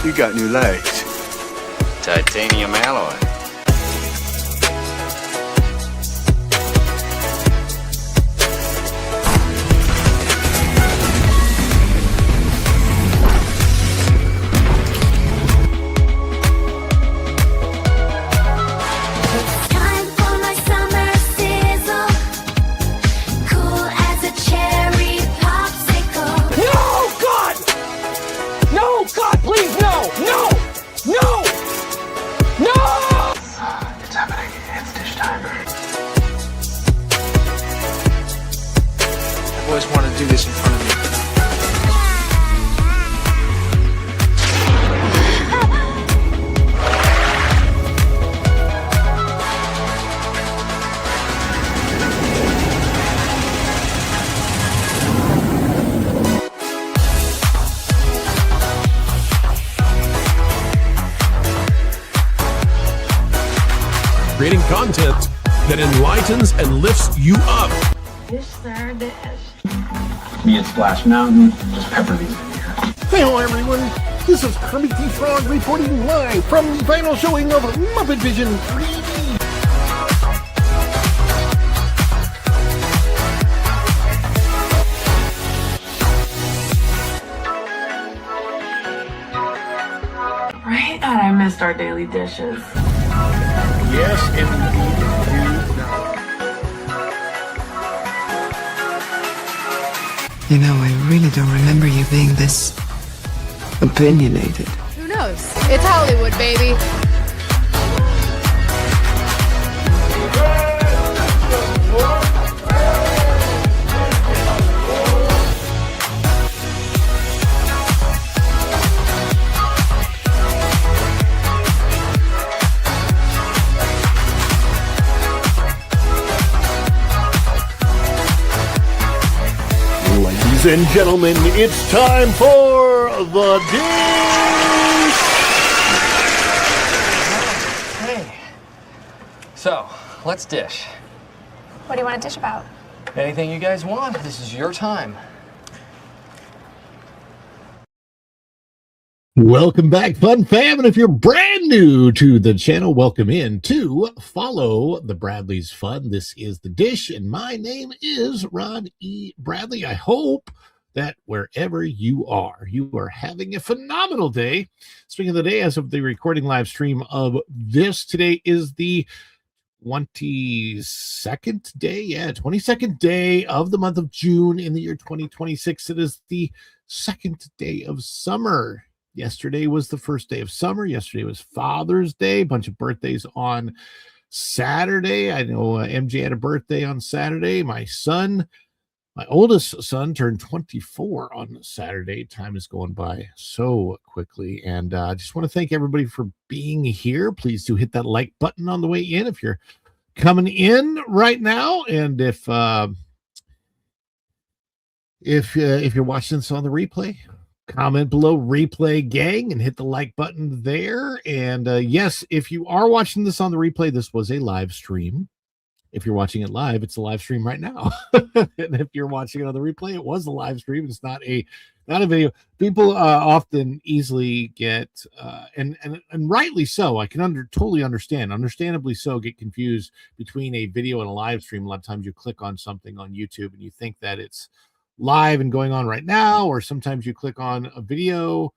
You got new legs. Titanium alloy. I always wanted to do this in front of you. Creating content that enlightens and lifts you up. Dish, sir, dish. Me at Splash Mountain, just pepper these in here. Hello everyone, this is Kermit the Frog reporting live from the final showing of Muppet Vision 3D. Right? God, I missed our daily dishes. Yes, indeed. You know, I really don't remember you being this opinionated. Who knows? It's Hollywood, baby. Ladies and gentlemen, it's time for the dish! Hey. So, let's dish. What do you want to dish about? Anything you guys want. This is your time. Welcome back, Fun Fam, and if you're brand new to the channel, welcome in to Follow the Bradley's Fun. This is The Dish, and my name is Ron E. Bradley. I hope that wherever you are having a phenomenal day. Speaking of the day, as of the recording live stream of this, today is the 22nd day. Yeah, 22nd day of the month of June in the year 2026. It is the second day of summer. Yesterday was the first day of summer. Yesterday was Father's Day. A bunch of birthdays on Saturday. I know MJ had a birthday on Saturday. My oldest son, turned 24 on Saturday. Time is going by so quickly. And I just want to thank everybody for being here. Please do hit that like button on the way in if you're coming in right now. And if you're watching this on the replay, comment below replay gang and hit the like button there. And yes, if you are watching this on the replay, this was a live stream. If you're watching it live, it's a live stream right now. And if you're watching it on the replay, it was a live stream. It's not a video. People often easily get and rightly so. I can totally understandably so, get confused between a video and a live stream. A lot of times you click on something on YouTube and you think that it's live and going on right now, or sometimes you click on a video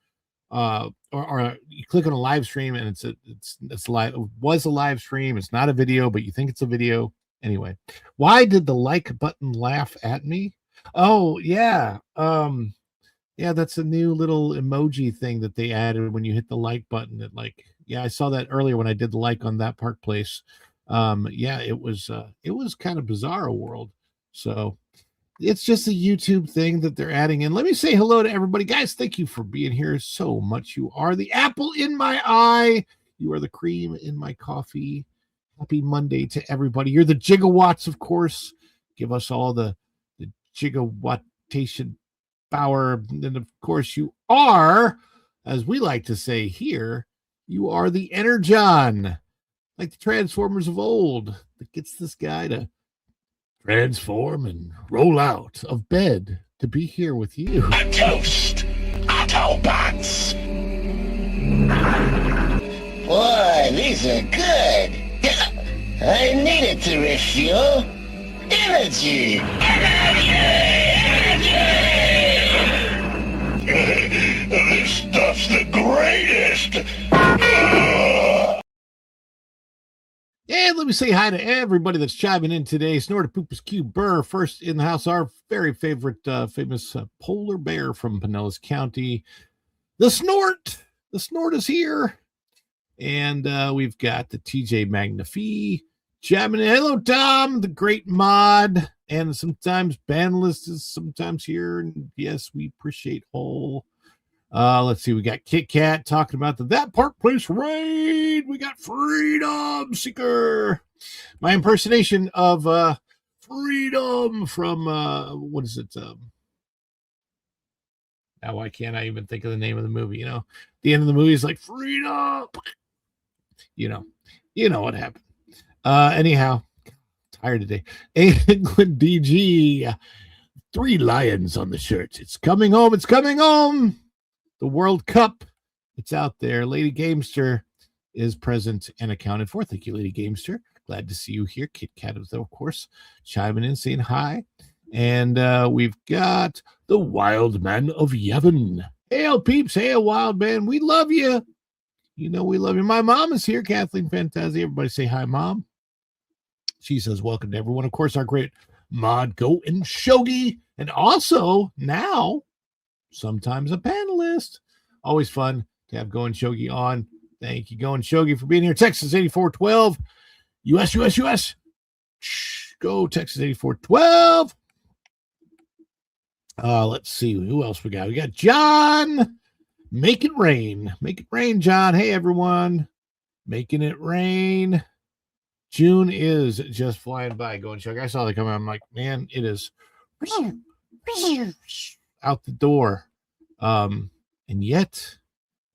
or you click on a live stream and it's live. It was a live stream. It's not a video, but you think it's a video. Anyway, why did the like button laugh at me? Oh yeah. Yeah, that's a new little emoji thing that they added when you hit the like button. I saw that earlier when I did the like on That Park Place. Yeah, it was kind of bizarre world. So it's just a YouTube thing that they're adding in. Let me say hello to everybody. Guys, thank you for being here so much. You are the apple in my eye. You are the cream in my coffee. Happy Monday to everybody. You're the gigawatts, of course. Give us all the gigawattation power. And, of course, you are, as we like to say here, you are the Energon, like the Transformers of old, that gets this guy to transform and roll out of bed to be here with you. A toast, Autobots. These are good. I needed to refuel. Energy! This stuff's the greatest! And let me say hi to everybody that's chiming in today. Snortopoopas Q Burr, first in the house, our very favorite, famous polar bear from Pinellas County. The Snort is here. And we've got the TJ Magnifi chiming in. Hello, Tom, the great mod. And sometimes Banlist is sometimes here. And yes, we appreciate all. Let's see. We got Kit Kat talking about That Park Place raid. We got Freedom Seeker. My impersonation of Freedom from what is it? Now why can't I even think of the name of the movie? You know, the end of the movie is like Freedom. You know what happened. Anyhow, tired today. England DG. 3 lions on the shirt. It's coming home. It's coming home. The World Cup, it's out there. Lady Gamester is present and accounted for. Thank you, Lady Gamester. Glad to see you here. Kit Kat, of course, chiming in, saying hi. And we've got the Wild Man of Yevon. Hail, peeps. Hail, Wild Man. We love you. You know we love you. My mom is here, Kathleen Fantasia. Everybody say hi, Mom. She says, welcome to everyone. Of course, our great mod, Go and Shogi. And also, now, sometimes a panelist. Always fun to have Go and Shogi on. Thank you, Go and Shogi, for being here. Texas 8412. US. Go Texas 8412. Let's see who else we got. We got John. Make it rain. Make it rain, John. Hey, everyone. Making it rain. June is just flying by. Go and Shogi. I saw that come out. I'm like, man, it is out the door. And yet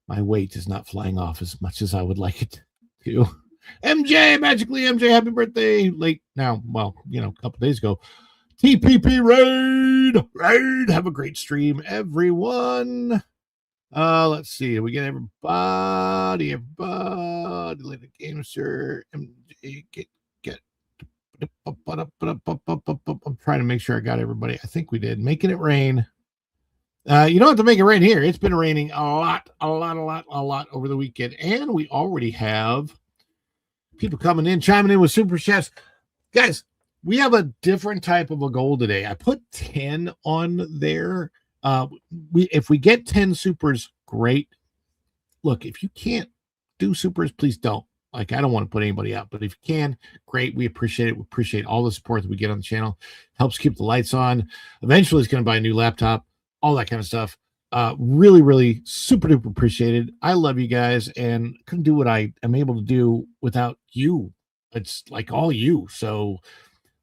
my weight is not flying off as much as I would like it to. MJ, magically MJ, happy birthday. Late now, well, a couple days ago. TPP raid. Have a great stream, everyone. Let's see. We get everybody, Lady Gamester, MJ, get. I'm trying to make sure I got everybody. I think we did. Making it rain. You don't have to make it rain here. It's been raining a lot over the weekend. And we already have people coming in, chiming in with super chats. Guys, we have a different type of a goal today. I put 10 on there. If we get 10 supers, great. Look, if you can't do supers, please don't. Like, I don't want to put anybody out, but if you can, great. We appreciate it. We appreciate all the support that we get on the channel. Helps keep the lights on. Eventually, it's going to buy a new laptop, all that kind of stuff. Really super duper appreciated. I love you guys and couldn't do what I am able to do without you. It's like all you. So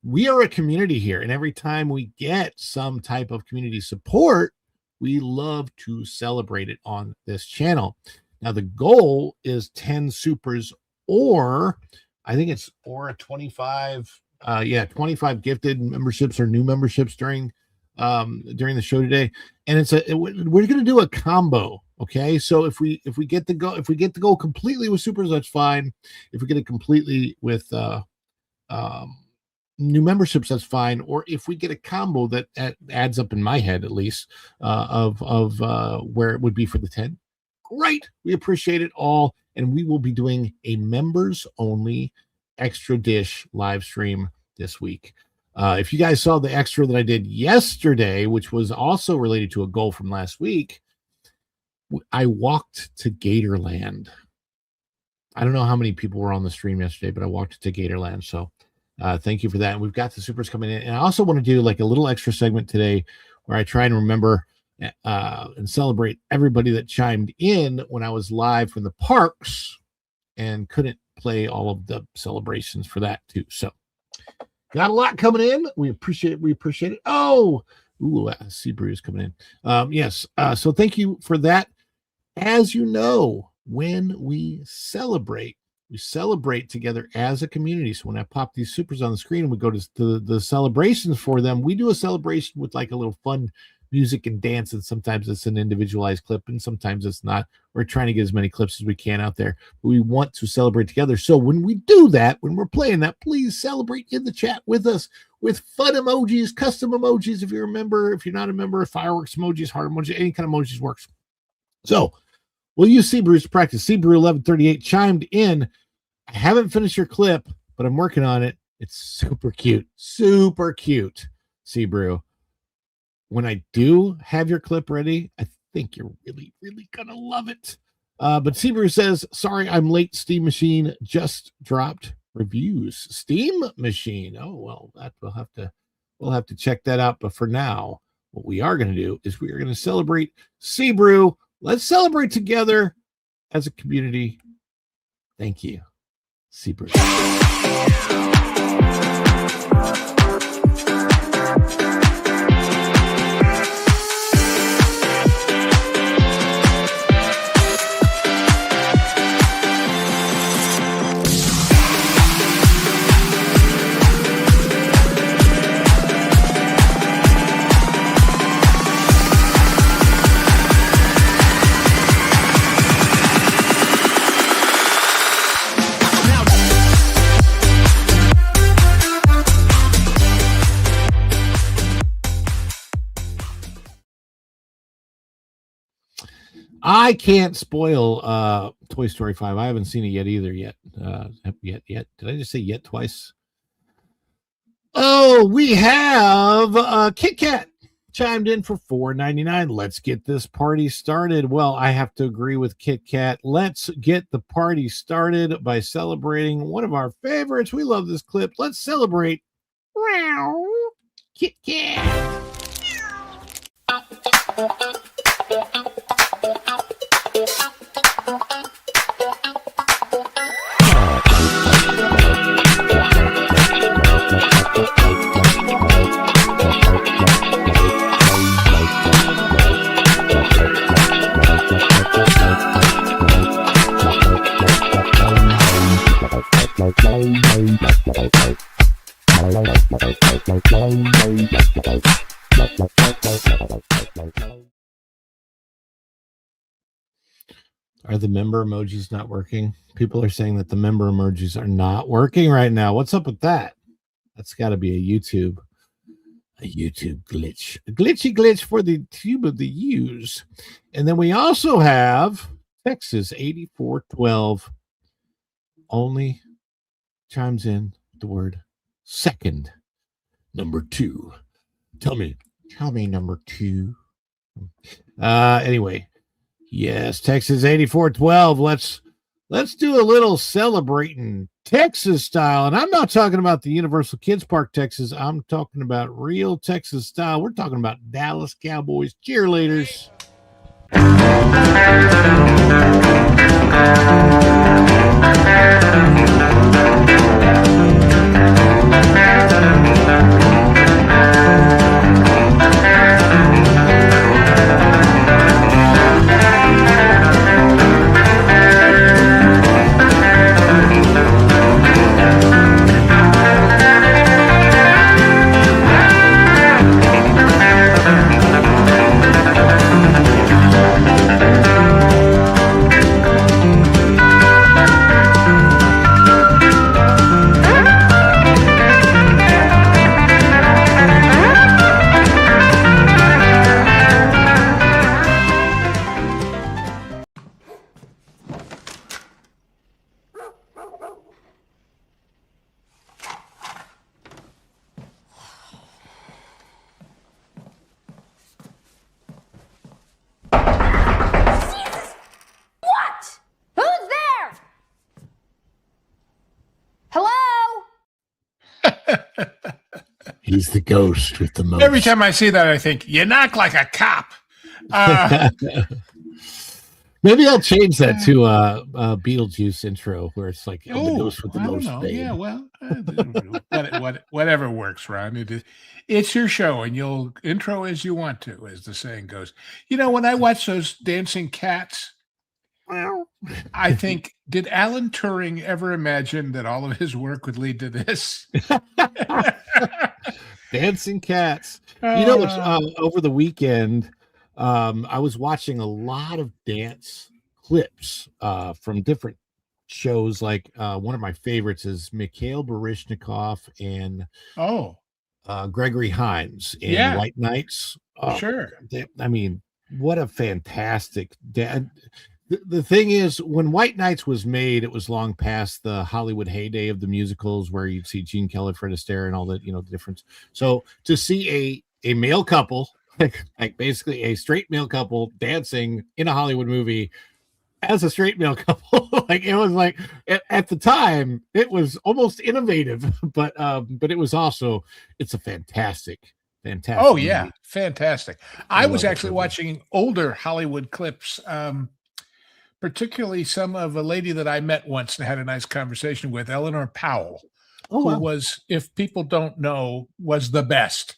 we are a community here, and every time we get some type of community support, we love to celebrate it on this channel. Now, the goal is 10 supers, or I think it's or 25 gifted memberships or new memberships during the show today. And we're going to do a combo. Okay, so if we get the goal completely with supers, that's fine. If we get it completely with new memberships, that's fine. Or if we get a combo that adds up in my head, at least, of where it would be for the 10, great. We appreciate it all, and we will be doing a members only extra dish live stream this week. If you guys saw the extra that I did yesterday, which was also related to a goal from last week, I walked to Gatorland. I don't know how many people were on the stream yesterday, but I walked to Gatorland. So thank you for that. And we've got the supers coming in. And I also want to do like a little extra segment today where I try and remember and celebrate everybody that chimed in when I was live from the parks and couldn't play all of the celebrations for that too. So got a lot coming in. We appreciate it. Oh, Seabrew is coming in. Yes. So thank you for that. As you know, when we celebrate together as a community. So when I pop these supers on the screen and we go to the celebrations for them, we do a celebration with like a little fun music and dance, and sometimes it's an individualized clip, and sometimes it's not. We're trying to get as many clips as we can out there. But we want to celebrate together. So when we do that, when we're playing that, please celebrate in the chat with us with fun emojis, custom emojis. If you're a member, if you're not a member, fireworks emojis, heart emoji, any kind of emojis works. So we'll use Seabrew's practice. Seabrew 1138 chimed in. I haven't finished your clip, but I'm working on it. It's super cute. Super cute, Seabrew. When I do have your clip ready, I think you're really, really going to love it. But Seabrew says, sorry, I'm late. Steam Machine just dropped reviews. Steam Machine. Oh, well, that we'll have to check that out. But for now, what we are going to do is we are going to celebrate Seabrew. Let's celebrate together as a community. Thank you, Seabrew. I can't spoil Toy Story 5. I haven't seen it yet either yet. Yet. Did I just say yet twice? Oh, we have Kit Kat chimed in for $4.99. Let's get this party started. Well, I have to agree with Kit Kat. Let's get the party started by celebrating one of our favorites. We love this clip. Let's celebrate. Wow. Kit Kat. Are the member emojis not working? People are saying that the member emojis are not working right now. What's up with that? That's got to be a YouTube glitch. A glitchy glitch for the tube of the U's. And then we also have Texas 8412 only chimes in the word second. Number 2. Tell me number 2. Anyway, yes, Texas 8412. Let's do a little celebrating Texas style. And I'm not talking about the Universal Kids Park, Texas. I'm talking about real Texas style. We're talking about Dallas Cowboys cheerleaders. He's the ghost with the most. Every time I see that, I think, you knock like a cop. Maybe I'll change that to a Beetlejuice intro where it's like, the ghost with the most. Yeah, well, whatever works, Ron. It's your show, and you'll intro as you want to, as the saying goes. You know, when I watch those dancing cats, I think, did Alan Turing ever imagine that all of his work would lead to this? Dancing cats. You know, it's, over the weekend, I was watching a lot of dance clips from different shows. Like one of my favorites is Mikhail Baryshnikov and Oh, Gregory Hines in yeah, White Knights. Oh, sure. I mean, what a fantastic dad. The thing is, when White Knights was made, it was long past the Hollywood heyday of the musicals where you'd see Gene Kelly, Fred Astaire, and all that, the difference. So to see a male couple, like basically a straight male couple dancing in a Hollywood movie as a straight male couple, like it was like at the time it was almost innovative, but it was also it's a fantastic Oh movie. yeah, fantastic. I was actually watching older Hollywood clips. Particularly some of a lady that I met once and had a nice conversation with, Eleanor Powell, who was, if people don't know, was the best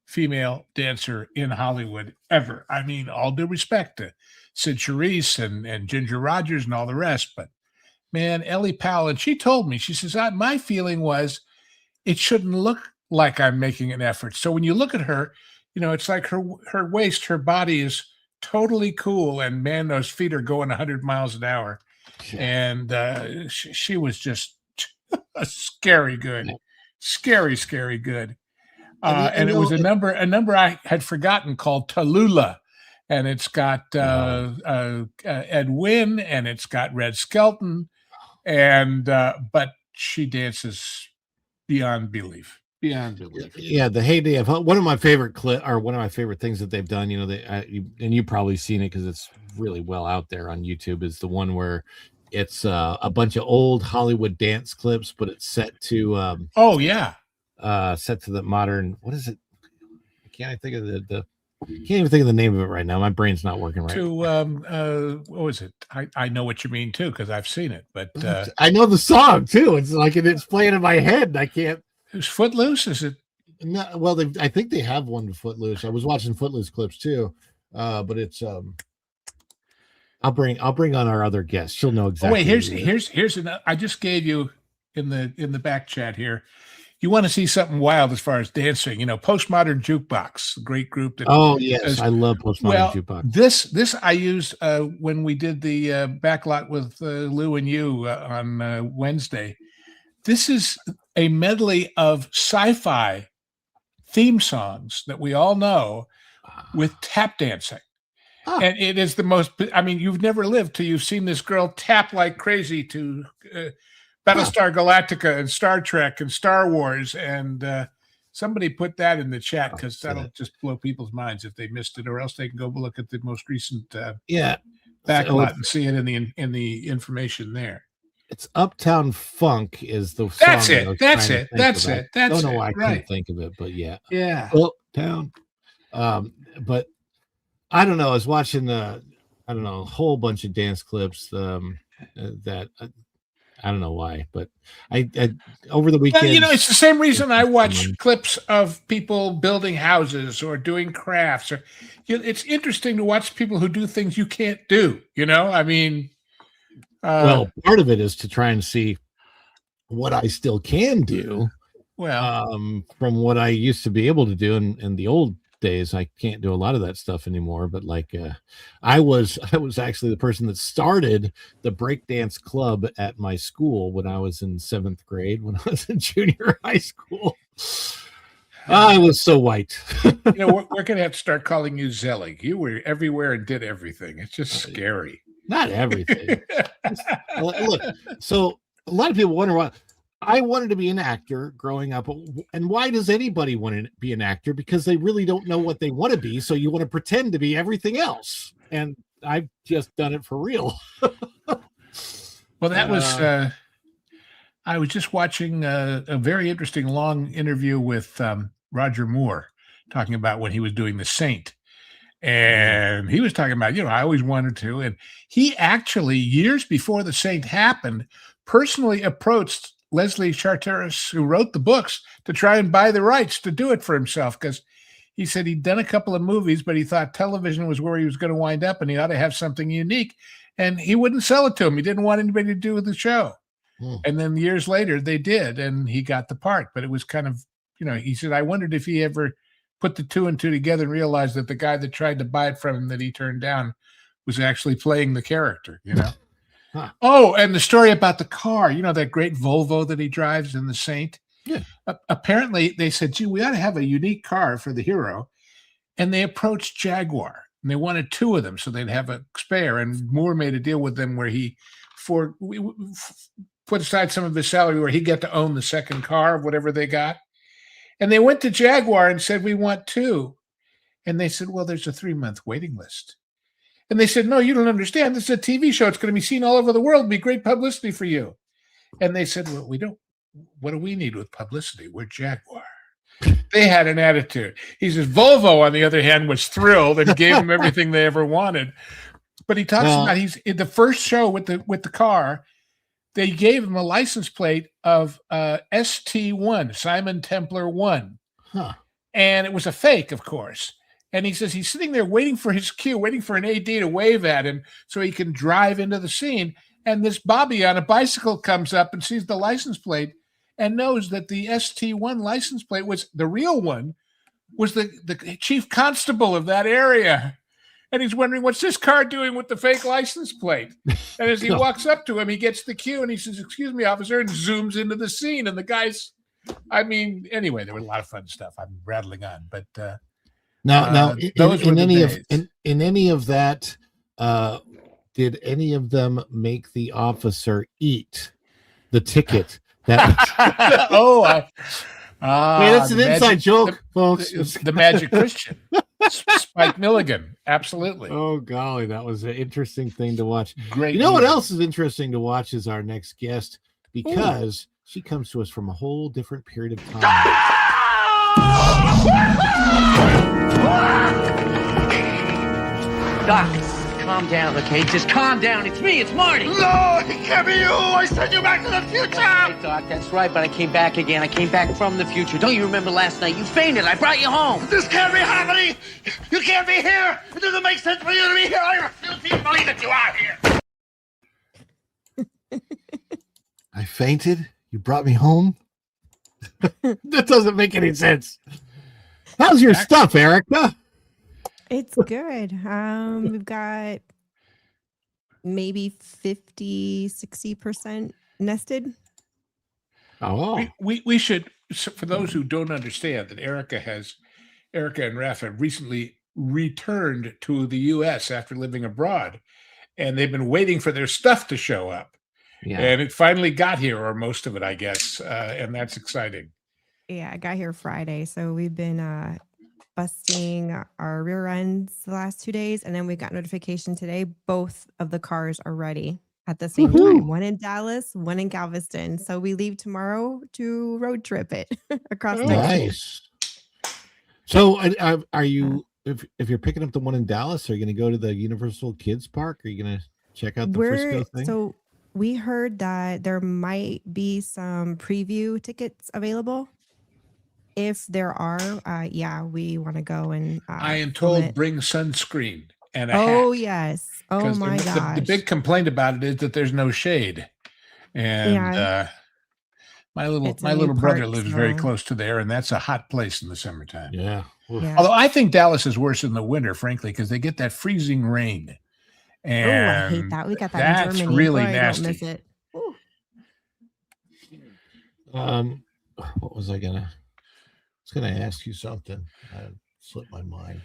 female dancer in Hollywood ever. I mean, all due respect to Sid Charisse and Ginger Rogers and all the rest, but man, Ellie Powell, and she told me, she says, my feeling was it shouldn't look like I'm making an effort. So when you look at her, it's like her waist, her body is totally cool, and man, those feet are going 100 miles an hour. And she was just scary good. Scary good. And it was a number I had forgotten called Tallulah, and it's got Ed Wynn, and it's got Red Skelton, and but she dances beyond belief. Yeah, the heyday of one of my favorite one of my favorite things that they've done, and you've probably seen it because it's really well out there on YouTube, is the one where it's a bunch of old Hollywood dance clips, but it's set to set to the modern. What is it? I can't think of can't even think of the name of it right now. My brain's not working right. What was it? I know what you mean too, because I've seen it, but I know the song too. It's like it's playing in my head, and I can't. Is Footloose? Is it? No, well, I think they have one to Footloose. I was watching Footloose clips too, but it's I'll bring on our other guest. She'll know exactly. Oh, wait, here's another. I just gave you in the back chat here. You want to see something wild as far as dancing? Postmodern Jukebox, a great group. That yes, I love Postmodern Jukebox. This I used when we did the backlot with Lou and you on Wednesday. This is a medley of sci-fi theme songs that we all know with tap dancing. And it is the most, I mean, you've never lived till you've seen this girl tap like crazy to Battlestar Galactica and Star Trek and Star Wars. And somebody put that in the chat because that'll just blow people's minds if they missed it, or else they can go look at the most recent backlot and see it in the information there. It's Uptown Funk is the song. That's it. That's it. I don't know why I couldn't think of it, but yeah. Uptown. But I don't know. I was watching a whole bunch of dance clips that I don't know why, but I over the weekend. It's the same reason I watch clips of people building houses or doing crafts. Or it's interesting to watch people who do things you can't do. I mean. Well, part of it is to try and see what I still can do. Well, from what I used to be able to do in the old days, I can't do a lot of that stuff anymore. But I was actually the person that started the breakdance club at my school when I was in 7th grade, when I was in junior high school. I was so white. We're going to have to start calling you Zelig. You were everywhere and did everything. It's just scary. Not everything. Look, so a lot of people wonder why I wanted to be an actor growing up. And why does anybody want to be an actor? Because they really don't know what they want to be. So you want to pretend to be everything else. And I've just done it for real. Well, that was, I was just watching a very interesting long interview with Roger Moore talking about when he was doing The Saint. And he was talking about, I always wanted to. And he actually, years before The Saint happened, personally approached Leslie Charteris, who wrote the books, to try and buy the rights to do it for himself. Because he said he'd done a couple of movies, but he thought television was where he was going to wind up and he ought to have something unique. And he wouldn't sell it to him. He didn't want anybody to do with the show. And then years later, they did. And he got the part. But it was kind of, he said, I wondered if he ever put the two and two together and realized that the guy that tried to buy it from him that he turned down was actually playing the character, Huh. Oh, and the story about the car, that great Volvo that he drives in The Saint. Yeah. Apparently, they said, gee, we ought to have a unique car for the hero. And they approached Jaguar, and they wanted two of them so they'd have a spare. And Moore made a deal with them where he put aside some of his salary where he got to own the second car of whatever they got. And they went to Jaguar and said, we want two. And they said, well, there's a 3-month waiting list. And they said, no, you don't understand. This is a TV show. It's going to be seen all over the world. It'll be great publicity for you. And they said, well, we don't. What do we need with publicity? We're Jaguar. They had an attitude. He says, Volvo, on the other hand, was thrilled and gave them everything they ever wanted. But he talks about he's in the first show with the car. They gave him a license plate of ST1, Simon Templar 1. Huh. And it was a fake, of course. And he says he's sitting there waiting for his cue, waiting for an AD to wave at him so he can drive into the scene. And this Bobby on a bicycle comes up and sees the license plate and knows that the ST1 license plate was the real one, was the chief constable of that area. And he's wondering, what's this car doing with the fake license plate? And as he walks up to him, he gets the cue and he says, excuse me, officer, and zooms into the scene. And the guy's, anyway, there was a lot of fun stuff. I'm rattling on, but now in any of that, did any of them make the officer eat the ticket? That that's an inside joke, folks. The Magic Christian, Spike Milligan, absolutely. Oh golly, that was an interesting thing to watch. Great. You know what else is interesting to watch is our next guest, because she comes to us from a whole different period of time. Doc, calm down, okay? Just calm down. It's me. It's Marty. No, it can't be you. I sent you back to the future. Hey, Doc, that's right, but I came back again. I came back from the future. Don't you remember last night? You fainted. I brought you home. This can't be happening. You can't be here. It doesn't make sense for you to be here. I refuse to even believe that you are here. I fainted. You brought me home. That doesn't make any sense. How's your stuff, Erica? It's good. We've got maybe 50-60% nested. Oh, we should, for those who don't understand, that Erica and Raph have recently returned to the U.S. after living abroad, and they've been waiting for their stuff to show up. Yeah. And it finally got here, or most of it, I guess, and that's exciting. Yeah, I got here Friday, so we've been busting our rear ends the last 2 days, and then we got notification today. Both of the cars are ready at the same time. One in Dallas, one in Galveston. So we leave tomorrow to road trip it across the country. Nice. So are you, if you're picking up the one in Dallas, are you going to go to the Universal Kids Park? Are you going to check out the Frisco thing? So we heard that there might be some preview tickets available. If there are, we want to go and. I am told bring sunscreen and a hat. Oh yes! Oh my gosh! The big complaint about it is that there's no shade, and my little brother lives very close to there, and that's a hot place in the summertime. Yeah. Although I think Dallas is worse in the winter, frankly, because they get that freezing rain. And I hate that. We got that in Germany. That's really nasty. nasty. Don't miss it. What was I gonna? I was gonna ask you something. I slipped my mind.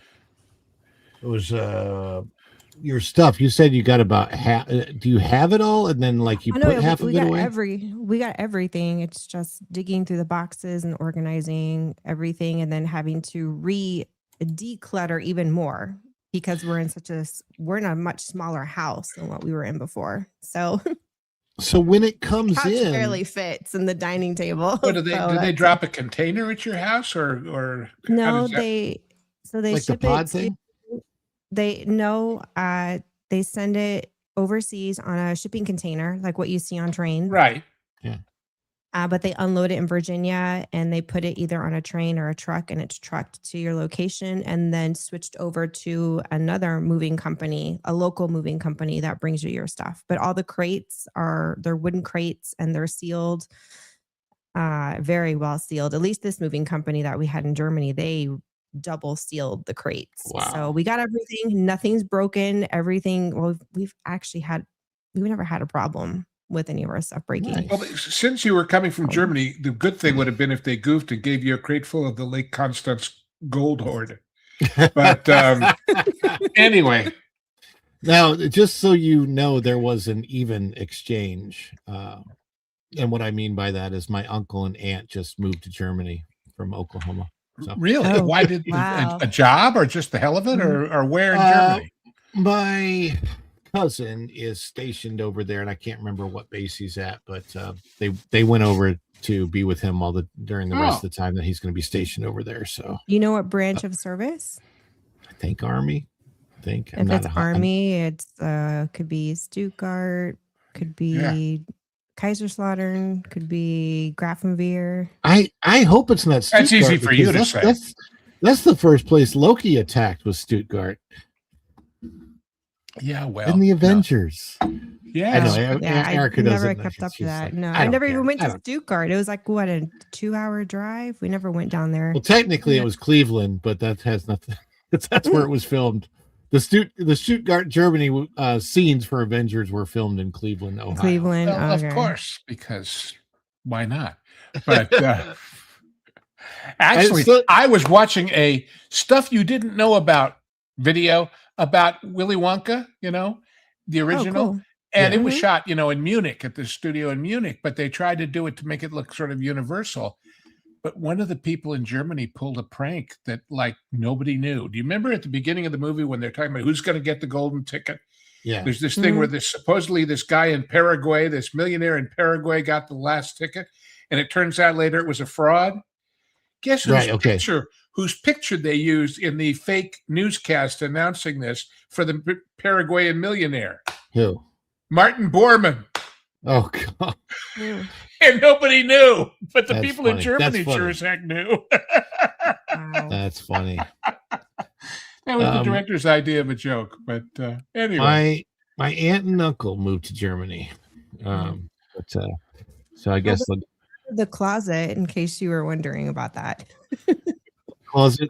It was your stuff. You said you got about half. Do you have it all? And then like you put half of it away? We got everything. It's just digging through the boxes and organizing everything, and then having to declutter even more because we're in a much smaller house than what we were in before. So when it comes in, barely fits in the dining table. What, do they drop a container at your house or no? They like ship the pod it. thing? They send it overseas on a shipping container, like what you see on trains. Right. Yeah. But they unload it in Virginia and they put it either on a train or a truck, and it's trucked to your location and then switched over to another moving company, a local moving company that brings you your stuff. But all the crates they're wooden crates and they're sealed. very well sealed. At least this moving company that we had in Germany, they double sealed the crates. Wow. So we got everything. Nothing's broken. Everything. Well, we've never had a problem with any of our stuff breaking. Nice. Well, since you were coming from Germany, the good thing would have been if they goofed and gave you a crate full of the Lake Constance gold hoard. But anyway. Now, just so you know, there was an even exchange. And what I mean by that is my uncle and aunt just moved to Germany from Oklahoma. So. Really? Oh, Why did wow. a job or just the hell of it, or where in Germany? My cousin is stationed over there, and I can't remember what base he's at, but they went over to be with him during the rest of the time that he's going to be stationed over there. So You know what branch of service? I think Army. If it's Army, it's could be Stuttgart, could be Kaiserslautern, could be Grafenwehr. I hope it's not Stuttgart. That's easy for you to say. That's the first place Loki attacked was Stuttgart. Yeah, well, in the Avengers. Yeah, I know. Erica I never doesn't. kept up to that. like, No, I I never don't even went care. to Stuttgart. It was like what, a 2-hour drive. We never went down there. Well, technically it was Cleveland, but that has nothing. That's where it was filmed. The Stuttgart, Germany scenes for Avengers were filmed in Cleveland, Ohio. Cleveland, well, okay. Of course, because why not? But actually, I was watching a stuff you didn't know about video about Willy Wonka, the original. Cool. And it was shot, in Munich, at the studio in Munich, but they tried to do it to make it look sort of universal. But one of the people in Germany pulled a prank that nobody knew. Do you remember at the beginning of the movie when they're talking about who's going to get the golden ticket? Yeah. There's this thing where supposedly this guy in Paraguay, this millionaire in Paraguay got the last ticket, and it turns out later it was a fraud. Guess whose picture they used in the fake newscast announcing this for the Paraguayan millionaire? Who? Martin Bormann. Oh, God. And nobody knew, but the That's people funny. in Germany That's sure as heck knew. That's funny. That was the director's idea of a joke, but anyway. My aunt and uncle moved to Germany. So I guess the closet, in case you were wondering about that. Closet.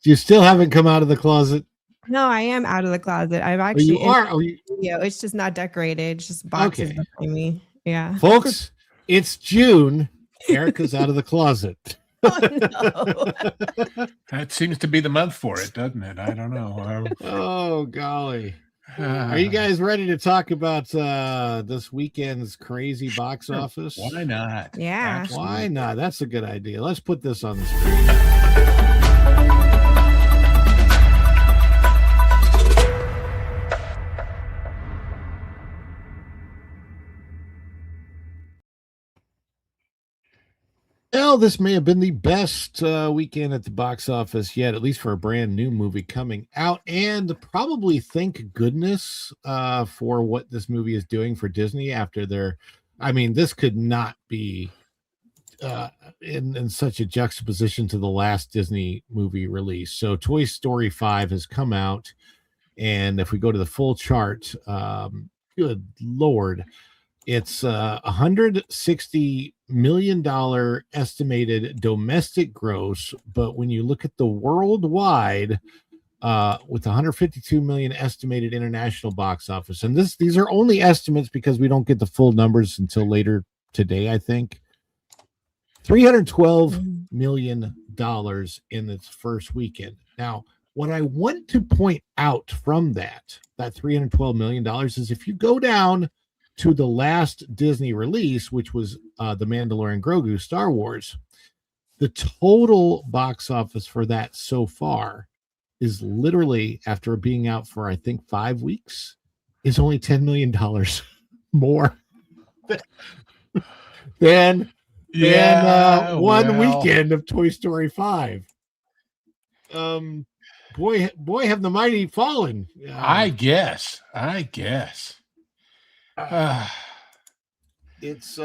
You still haven't come out of the closet? No, I am out of the closet. I'm actually you are. It's just not decorated. It's just boxes behind me. Yeah, folks, it's June. Erica's out of the closet. Oh, no. That seems to be the month for it, doesn't it? I don't know. Oh, golly. Are you guys ready to talk about this weekend's crazy box office? Why not? Yeah. Absolutely. Why not? That's a good idea. Let's put this on the screen. Well, this may have been the best weekend at the box office yet, at least for a brand new movie coming out. And probably thank goodness for what this movie is doing for Disney after this could not be in such a juxtaposition to the last Disney movie release. So Toy Story 5 has come out. And if we go to the full chart, good Lord, it's $160 million estimated domestic gross, but when you look at the worldwide, with 152 million estimated international box office, and these are only estimates because we don't get the full numbers until later today, I think. $312 million in its first weekend. Now, what I want to point out from that $312 million is if you go down to the last Disney release, which was The Mandalorian Grogu, Star Wars, the total box office for that so far is literally, after being out for, I think, 5 weeks, is only $10 million more than one weekend of Toy Story 5. Boy, have the mighty fallen. I guess. It's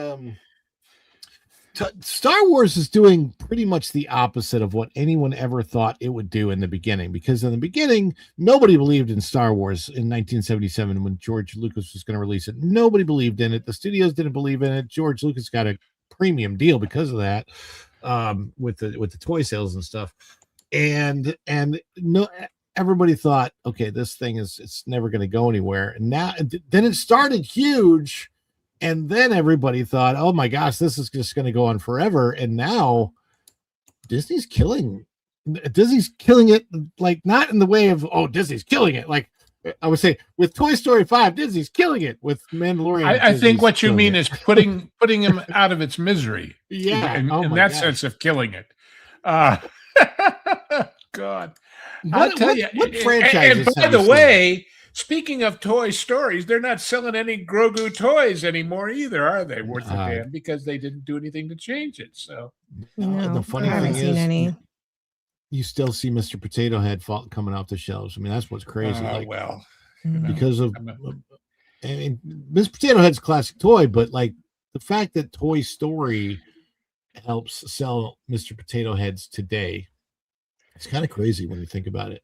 Star Wars is doing pretty much the opposite of what anyone ever thought it would do in the beginning, because in the beginning nobody believed in Star Wars in 1977 when George Lucas was going to release it. Nobody believed in it. The studios didn't believe in it. George Lucas got a premium deal because of that, with the toy sales and stuff. And no, everybody thought, okay, this thing it's never going to go anywhere. And now then it started huge, and then everybody thought, oh my gosh, this is just going to go on forever. And now Disney's killing it, like not in the way of, oh, Disney's killing it. Like I would say with Toy Story 5, Disney's killing it. With Mandalorian, I think what you mean is putting him out of its misery. Yeah, in that sense of killing it. God, I'll tell you. What franchises? And by the way, speaking of Toy Stories, they're not selling any Grogu toys anymore either, are they? Worth a damn, because they didn't do anything to change it. So the funny thing is, you still see Mr. Potato Head coming off the shelves. I mean, that's what's crazy. Because of, I mean, Mr. Potato Head's a classic toy, but like the fact that Toy Story helps sell Mr. Potato Heads today, it's kind of crazy when you think about it.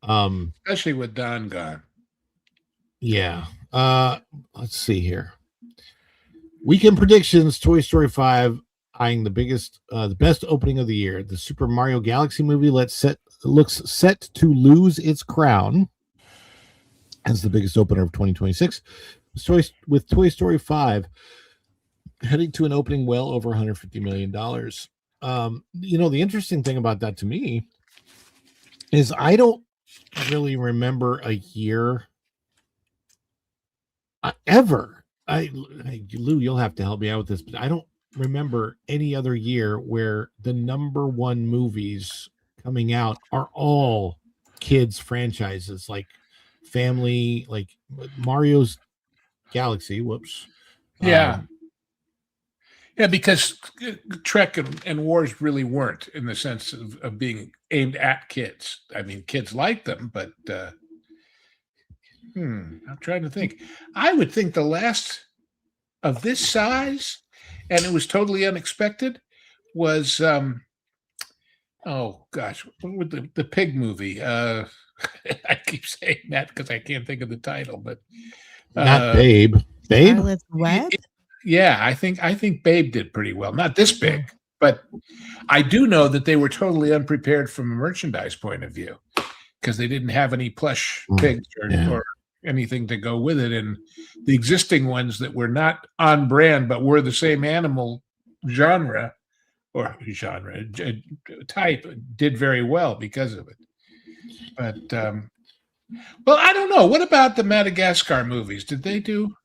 Especially with Don gone. Yeah. Let's see here. Weekend predictions: Toy Story 5 eyeing the best opening of the year. The Super Mario Galaxy movie looks set to lose its crown as the biggest opener of 2026. With Toy Story 5 heading to an opening well over $150 million. The interesting thing about that to me is I don't really remember a year ever. Lou, you'll have to help me out with this, but I don't remember any other year where the number one movies coming out are all kids franchises, like family, like Mario's Galaxy. Whoops. Yeah. Because Trek and Wars really weren't, in the sense of being aimed at kids. I mean, kids like them, but I'm trying to think. I would think the last of this size, and it was totally unexpected, was oh gosh, what was the pig movie? I keep saying that because I can't think of the title, but not Babe. Babe? Violet's Web? Yeah, I think Babe did pretty well. Not this big, but I do know that they were totally unprepared from a merchandise point of view, because they didn't have any plush pigs or anything to go with it. And the existing ones that were not on brand but were the same animal genre type did very well because of it. But well, I don't know. What about the Madagascar movies? Did they do?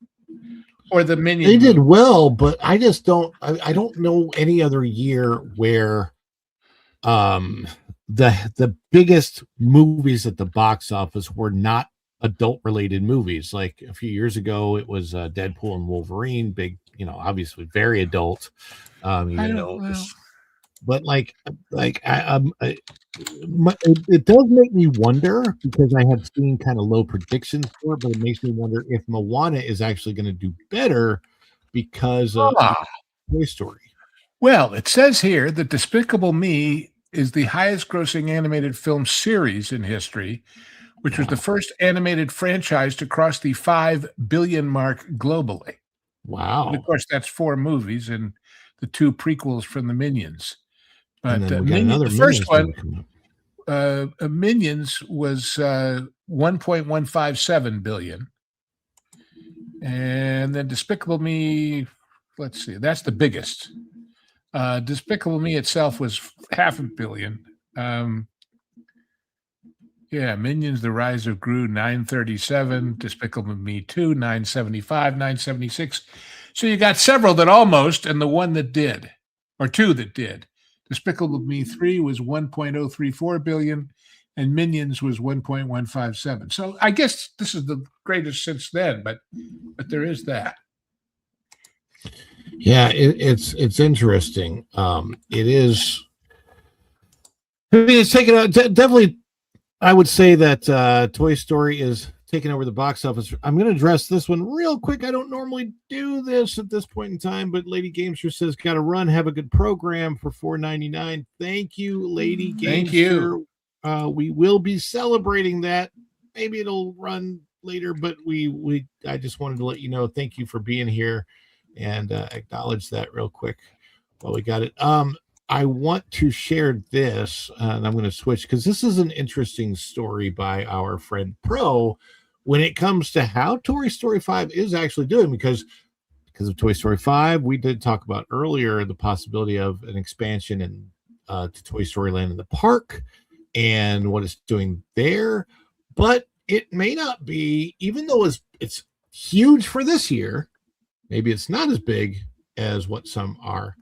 Or the Minion? They did well, but I just don't. I don't know any other year where the biggest movies at the box office were not adult related movies. Like a few years ago, it was Deadpool and Wolverine, big, obviously very adult. But it does make me wonder, because I have seen kind of low predictions for it, but it makes me wonder if Moana is actually going to do better because of Toy Story. Well, it says here that Despicable Me is the highest grossing animated film series in history, which was the first animated franchise to cross the 5 billion mark globally. Wow. And of course, that's 4 movies and the 2 prequels from the Minions. But the first one, Minions, was 1.157 billion. And then Despicable Me, let's see, that's the biggest. Despicable Me itself was $500 million. Minions: The Rise of Gru, 937. Despicable Me 2, 975, 976. So you got several that almost, and the one that did, or 2 that did. Despicable Me 3 was 1.034 billion, and Minions was 1.157. So I guess this is the greatest since then, but there is that. Yeah, it's interesting. It is. I mean, it's taken out definitely. I would say that Toy Story is taking over the box office. I'm going to address this one real quick. I don't normally do this at this point in time, but Lady Gamester says, "Got to run. Have a good program for $4.99." Thank you, Lady Gamester. Thank you. We will be celebrating that. Maybe it'll run later, but I just wanted to let you know. Thank you for being here. and acknowledge that real quick while we got it. I want to share this, and I'm going to switch because this is an interesting story by our friend Pro when it comes to how Toy Story 5 is actually doing, because of Toy Story 5, we did talk about earlier the possibility of an expansion to Toy Story Land in the park and what it's doing there. But it may not be, even though it's huge for this year, maybe it's not as big as what some are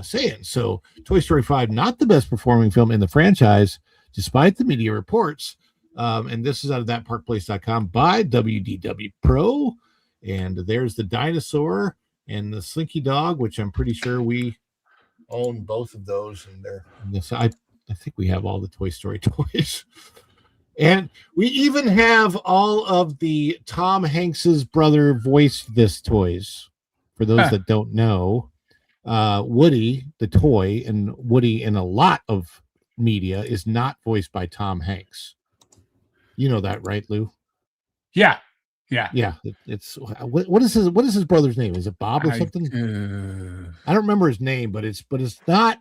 saying. So Toy Story 5, not the best performing film in the franchise, despite the media reports. And this is out of thatparkplace.com by WDW Pro. And there's the dinosaur and the Slinky Dog, which I'm pretty sure we own both of those. And they're this. I think we have all the Toy Story toys. And we even have all of the Tom Hanks's brother voiced this toys. For those that don't know, Woody, the toy, and Woody in a lot of media is not voiced by Tom Hanks. You know that, right, Lou? Yeah. It's what is his brother's name? Is it Bob or something? I don't remember his name, but it's not.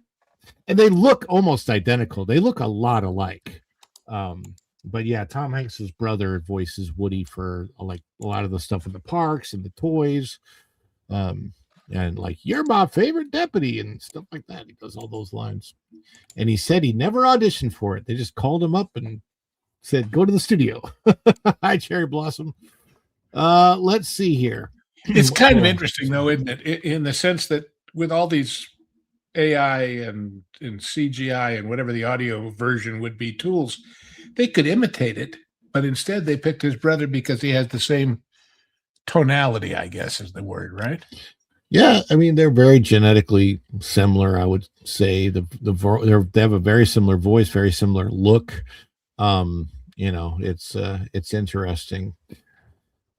And they look almost identical. They look a lot alike. But yeah, Tom Hanks's brother voices Woody for like a lot of the stuff in the parks and the toys. And like, you're my favorite deputy and stuff like that. He does all those lines. And he said he never auditioned for it. They just called him up and said, go to the studio. Hi, Cherry Blossom. Let's see here. It's kind of interesting, though, isn't it? In the sense that with all these AI and CGI and whatever the audio version would be tools, they could imitate it, but instead they picked his brother because he has the same tonality, I guess is the word, right? Yeah, I mean, they're very genetically similar, I would say. They have a very similar voice, very similar look. It's interesting.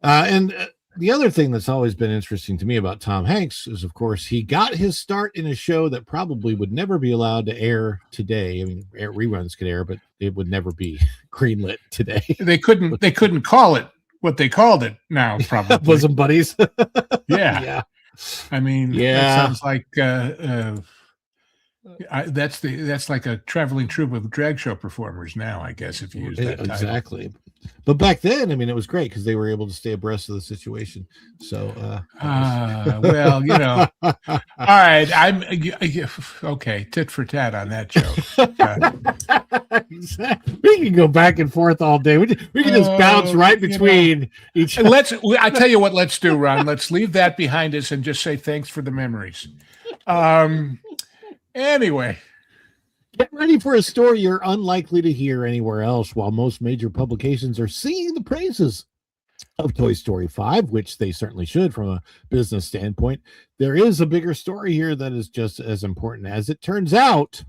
And the other thing that's always been interesting to me about Tom Hanks is, of course, he got his start in a show that probably would never be allowed to air today. I mean, reruns could air, but it would never be greenlit today. They couldn't call it what they called it now, probably. Bosom Buddies. Yeah. I mean, that sounds like that's like a traveling troupe of drag show performers now, I guess, if you use that title. Exactly. But back then, I mean, it was great because they were able to stay abreast of the situation. So, well, all right. I'm okay. Tit for tat on that joke. We can go back and forth all day. We can just bounce right between each. I tell you what, let's do, Ron. Let's leave that behind us and just say thanks for the memories. Anyway. Get ready for a story you're unlikely to hear anywhere else. While most major publications are singing the praises of Toy Story 5, which they certainly should from a business standpoint, there is a bigger story here that is just as important. As it turns out,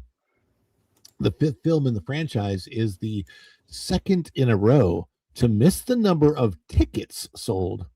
the fifth film in the franchise is the second in a row to miss the number of tickets sold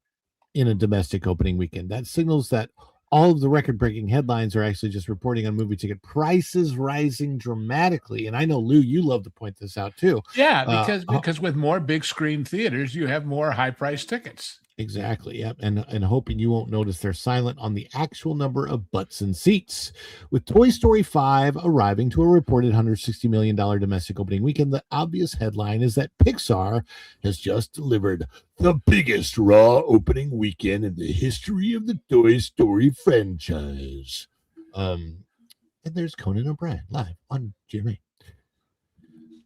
in a domestic opening weekend. That signals that all of the record-breaking headlines are actually just reporting on movie ticket prices rising dramatically. And I know, Lou, you love to point this out too. Yeah, because with more big screen theaters, you have more high-priced tickets. Exactly. Yep. And hoping you won't notice they're silent on the actual number of butts and seats. With Toy Story 5 arriving to a reported $160 million domestic opening weekend, the obvious headline is that Pixar has just delivered the biggest raw opening weekend in the history of the Toy Story franchise. And there's Conan O'Brien live on GMA.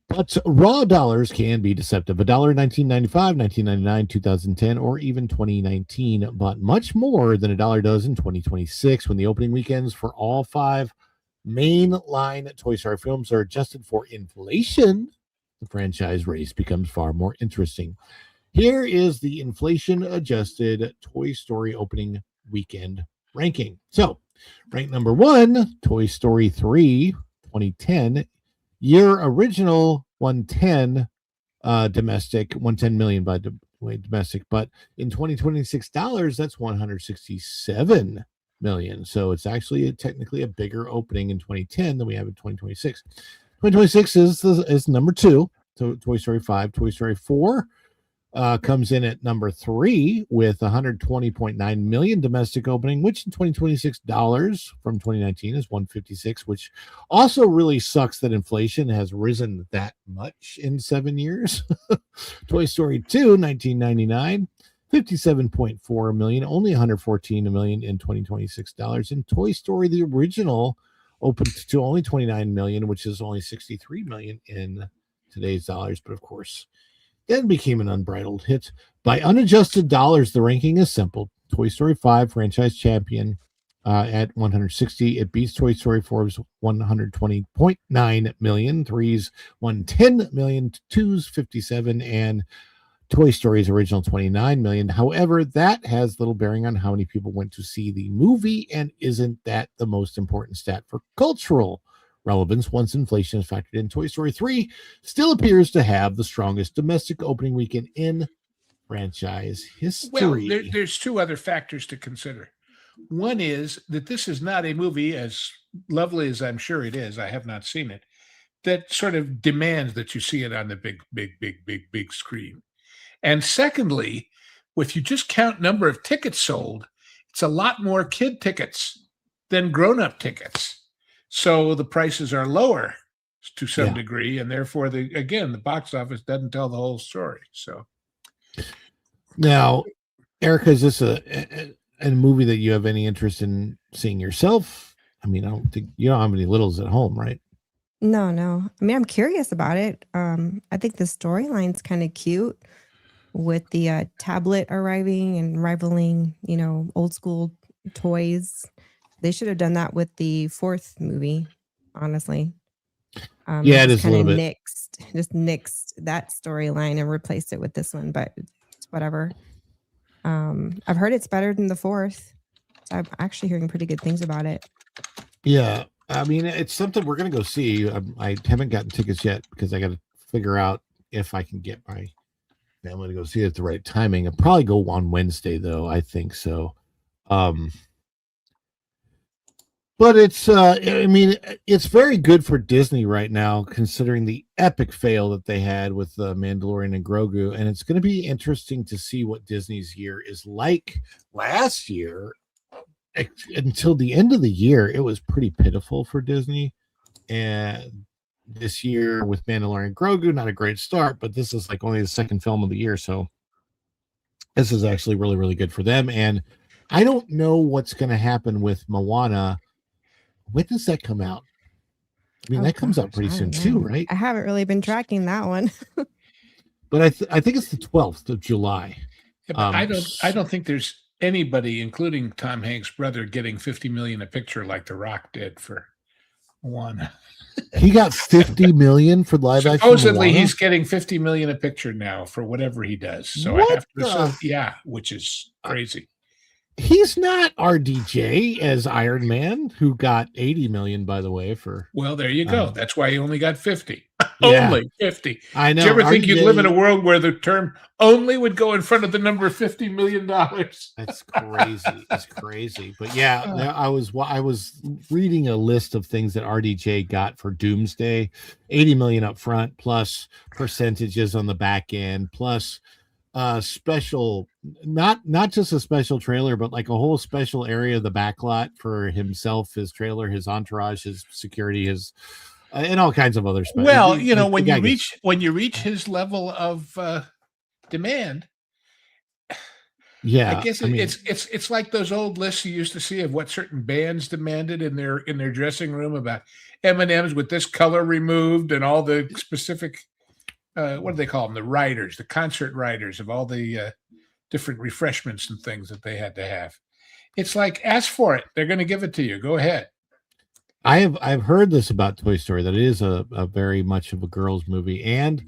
But raw dollars can be deceptive. $1 in 1995, 1999, 2010, or even 2019, but much more than $1 does in 2026 when the opening weekends for all 5 mainline Toy Story films are adjusted for inflation. The franchise race becomes far more interesting. Here is the inflation-adjusted Toy Story opening weekend ranking. So, rank number 1, Toy Story 3, 2010. Year original 110 domestic, 110 million by domestic, but in 2026 dollars, that's 167 million. So it's actually technically a bigger opening in 2010 than we have in 2026. 2026 is number 2. So Toy Story 5, Toy Story 4 comes in at number 3 with 120.9 million domestic opening, which in 2026 dollars from 2019 is 156, which also really sucks that inflation has risen that much in 7 years. Toy Story 2, 1999, 57.4 million, only 114 million in 2026 dollars. And Toy Story, the original, opened to only 29 million, which is only 63 million in today's dollars. But of course, then became an unbridled hit. By unadjusted dollars, the ranking is simple. Toy Story 5, franchise champion at 160. It beats Toy Story 4's 120.9 million. 3's 110 million. 2's 57. And Toy Story's original 29 million. However, that has little bearing on how many people went to see the movie, and isn't that the most important stat for cultural relevance once inflation is factored in? Toy Story 3 still appears to have the strongest domestic opening weekend in franchise history. Well, there's two other factors to consider. One is that this is not a movie, as lovely as I'm sure it is, I have not seen it, that sort of demands that you see it on the big screen. And secondly, if you just count number of tickets sold, it's a lot more kid tickets than grown-up tickets. So the prices are lower to some degree, and therefore, the box office doesn't tell the whole story. So now, Erica, is this a movie that you have any interest in seeing yourself? I mean, I don't think you don't have any littles at home, right? No. I mean, I'm curious about it. I think the storyline's kind of cute with the tablet arriving and rivaling, old school toys. They should have done that with the 4th movie, honestly. It is a little bit. Just nixed that storyline and replaced it with this one, but it's whatever. I've heard it's better than the 4th. So I'm actually hearing pretty good things about it. Yeah, I mean, it's something we're going to go see. I haven't gotten tickets yet because I got to figure out if I can get my family to go see it at the right timing. I'll probably go on Wednesday, though. I think so. But it's, it's very good for Disney right now, considering the epic fail that they had with Mandalorian and Grogu. And it's going to be interesting to see what Disney's year is like. Last year, until the end of the year, it was pretty pitiful for Disney. And this year with Mandalorian and Grogu, not a great start, but this is like only the second film of the year. So this is actually really, really good for them. And I don't know what's going to happen with Moana. When does that come out? I mean, that comes out pretty soon too, right? I haven't really been tracking that one. But I think it's the 12th of July. Yeah, but I don't think there's anybody, including Tom Hanks' brother, getting 50 million a picture like The Rock did for one. He got 50 million for live action. Supposedly he's getting 50 million a picture now for whatever he does. So I have to assume, which is crazy. He's not RDJ as Iron Man, who got 80 million, by the way, for. Well, there you go. That's why he only got 50. Yeah. Only 50. I know. Do you ever think you'd live in a world where the term only would go in front of the number $50 million? That's crazy. It's crazy. But yeah, I was reading a list of things that RDJ got for Doomsday. 80 million up front, plus percentages on the back end, plus special, not just a special trailer, but like a whole special area of the backlot for himself, his trailer, his entourage, his security, his and all kinds of other stuff. Well, when you reach his level of demand, I guess it's like those old lists you used to see of what certain bands demanded in their dressing room about M&Ms with this color removed and all the specific what do they call them? The concert riders of all the different refreshments and things that they had to have. It's like, ask for it. They're going to give it to you. Go ahead. I've heard this about Toy Story, that it is a very much of a girls' movie, and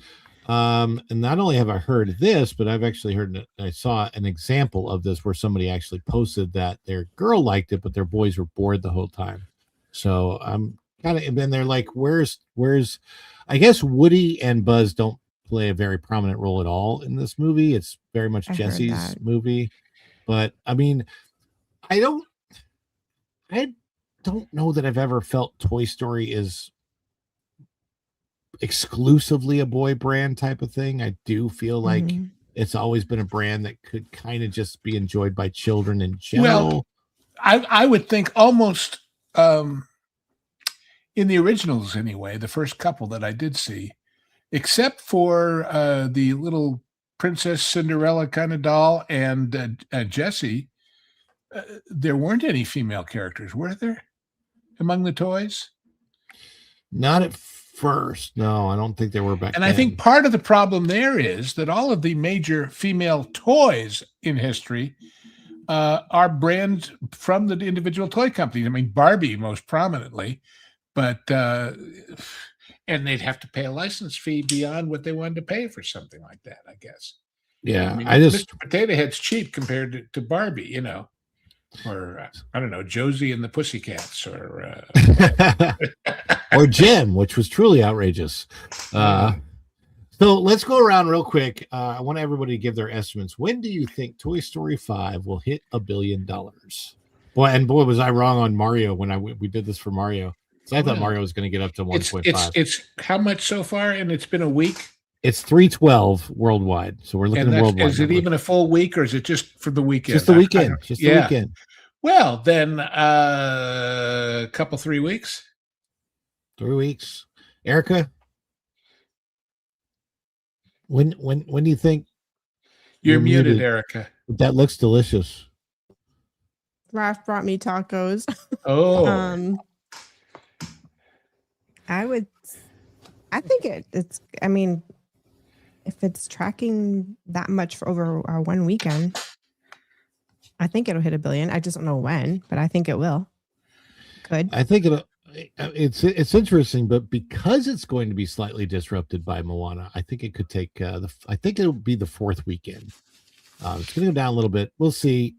not only have I heard this, but I've actually heard, I saw an example of this where somebody actually posted that their girl liked it, but their boys were bored the whole time. So I'm kind of, and then they're like, where's I guess Woody and Buzz don't play a very prominent role at all in this movie. It's very much Jesse's movie, but I mean, I don't know that I've ever felt Toy Story is exclusively a boy brand type of thing. I do feel like It's always been a brand that could kind of just be enjoyed by children in general. Well, I would think almost in the originals anyway, the first couple that I did see, except for the little Princess Cinderella kind of doll and Jessie, there weren't any female characters, were there, among the toys? Not at first. No, I don't think there were back And then. I think part of the problem there is that all of the major female toys in history are brands from the individual toy companies. I mean, Barbie most prominently, but and they'd have to pay a license fee beyond what they wanted to pay for something like that, I guess. Yeah, I mean, I just Mr. Potato Head's cheap compared to Barbie, you know, or I don't know, Josie and the Pussycats, or or Jem, which was truly outrageous. So let's go around real quick. I want everybody to give their estimates. When do you think Toy Story 5 will hit $1 billion? Boy, was I wrong on Mario when we did this for Mario. So I thought Mario was going to get up to 1.5. It's how much so far? And it's been a week. It's 312 worldwide. So we're looking at worldwide. Is it even a full week, or is it just for the weekend? Just the weekend. Just the weekend. Well, then a couple 3 weeks. 3 weeks. Erica, when do you think you're muted, Erica? That looks delicious. Raph brought me tacos. Oh. I think it's, I mean, if it's tracking that much for over 1 weekend, I think it'll hit $1 billion. I just don't know when, but I think it will. Could. I think it's interesting, but because it's going to be slightly disrupted by Moana, I think it could take I think it'll be the fourth weekend. It's going to go down a little bit. We'll see.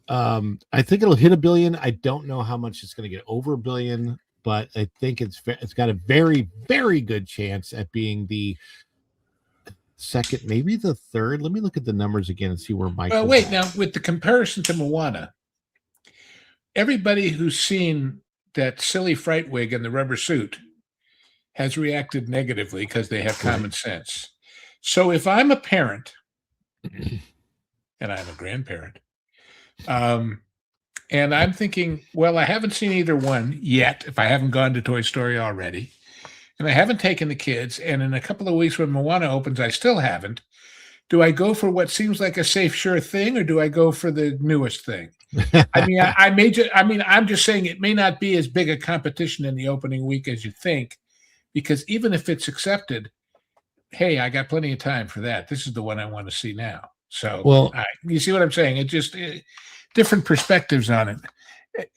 I think it'll hit $1 billion. I don't know how much it's going to get over $1 billion, but I think it's got a very, very good chance at being the second, maybe the third. Let me look at the numbers again and see where Michael. Well, wait, now with the comparison to Moana, everybody who's seen that silly fright wig and the rubber suit has reacted negatively because they have common sense. So if I'm a parent and I'm a grandparent, and I'm thinking, well, I haven't seen either one yet, if I haven't gone to Toy Story already, and I haven't taken the kids, and in a couple of weeks when Moana opens, I still haven't. Do I go for what seems like a safe, sure thing, or do I go for the newest thing? I mean, I'm just saying it may not be as big a competition in the opening week as you think, because even if it's accepted, hey, I got plenty of time for that. This is the one I want to see now. So, well, you see what I'm saying? It just different perspectives on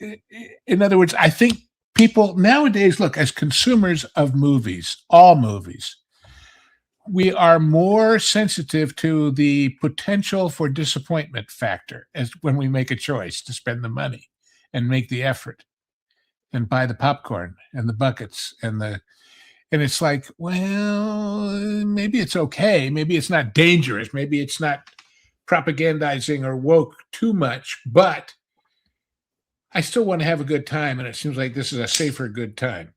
it. In other words, I think people nowadays, look, as consumers of movies, all movies, we are more sensitive to the potential for disappointment factor as when we make a choice to spend the money and make the effort and buy the popcorn and the buckets and it's like, well, maybe it's okay. Maybe it's not dangerous. Maybe it's not propagandizing or woke too much, but I still want to have a good time. And it seems like this is a safer good time.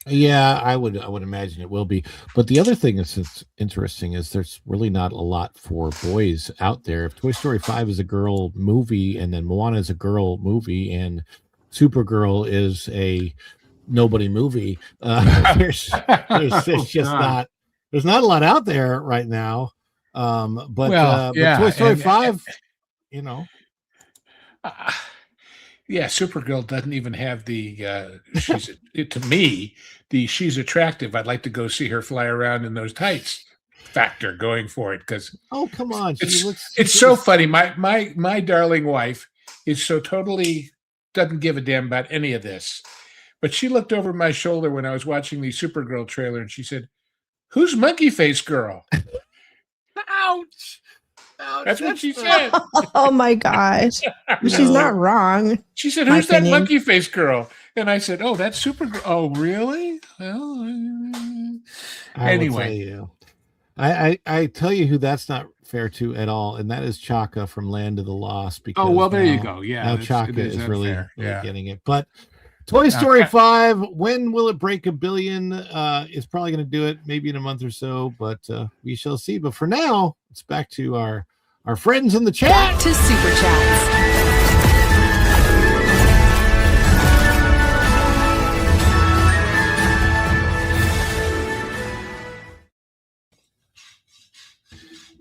Yeah, I would imagine it will be. But the other thing that's interesting is there's really not a lot for boys out there. If Toy Story 5 is a girl movie, and then Moana is a girl movie, and Supergirl is a nobody movie, there's just there's not a lot out there right now. But Toy Story 5, you know. Yeah, Supergirl doesn't even have the to me, she's attractive. I'd like to go see her fly around in those tights factor going for it, because come on, it's so funny. My darling wife is so totally doesn't give a damn about any of this. But she looked over my shoulder when I was watching the Supergirl trailer and she said, "Who's Monkey Face Girl?" Ouch. That's what she said. Oh my gosh. She's not wrong. She said, "Who's that monkey face girl?" And I said, "Oh, that's Supergirl." "Oh, really?" Well, anyway. I tell you who that's not fair to at all, and that is Chaka from Land of the Lost. Because there you go. Yeah. now Chaka is really getting it. But Toy Story Okay. 5, when will it break $1 billion? It's probably going to do it maybe in a month or so, but we shall see. But for now, it's back to our friends in the chat. Back to Super Chats.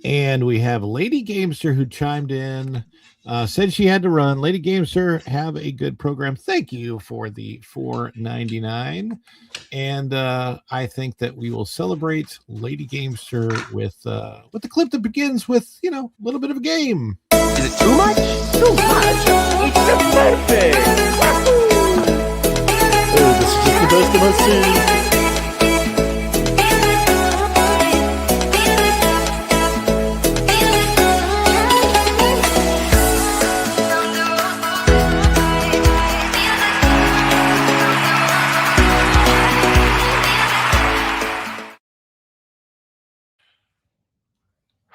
And we have Lady Gamester who chimed in, said she had to run. Lady Gamester, have a good program. Thank you for the $4.99. And I think that we will celebrate Lady Gamester with the clip that begins with, a little bit of a game. Is it too much? Too much? It's pathetic. Oh, this is just the best of my scene.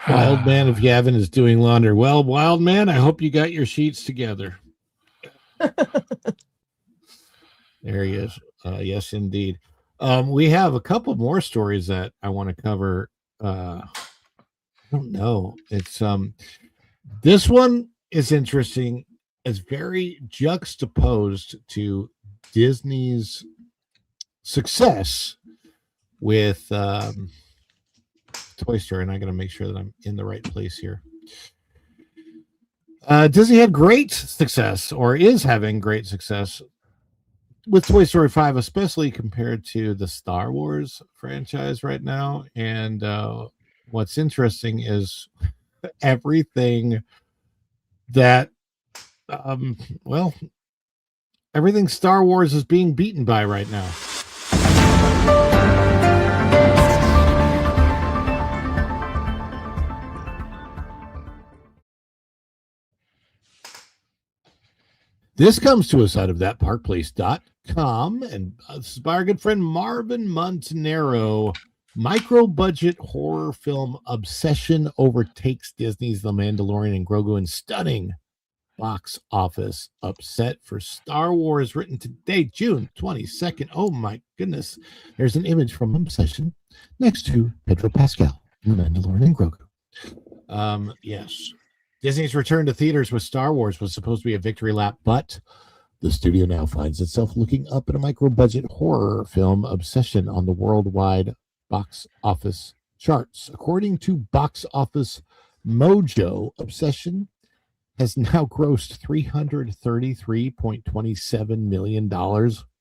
Wild Man of Yavin is doing laundry. Well, Wild Man, I hope you got your sheets together. There he is. Yes, indeed. We have a couple more stories that I want to cover. I don't know. It's this one is interesting. It's very juxtaposed to Disney's success with Toy Story, and I got to make sure that I'm in the right place here. Disney had great success, or is having great success, with Toy Story 5, especially compared to the Star Wars franchise right now. And what's interesting is everything that, everything Star Wars is being beaten by right now. This comes to us out of thatparkplace.com, and this is by our good friend Marvin Montanaro. Micro-budget horror film obsession overtakes Disney's The Mandalorian and Grogu in stunning box office upset for Star Wars, written today, June 22nd. Oh my goodness. There's an image from Obsession next to Pedro Pascal in The Mandalorian and Grogu. Yes. Disney's return to theaters with Star Wars was supposed to be a victory lap, but the studio now finds itself looking up at a micro-budget horror film obsession on the worldwide box office charts. According to Box Office Mojo, Obsession has now grossed $333.27 million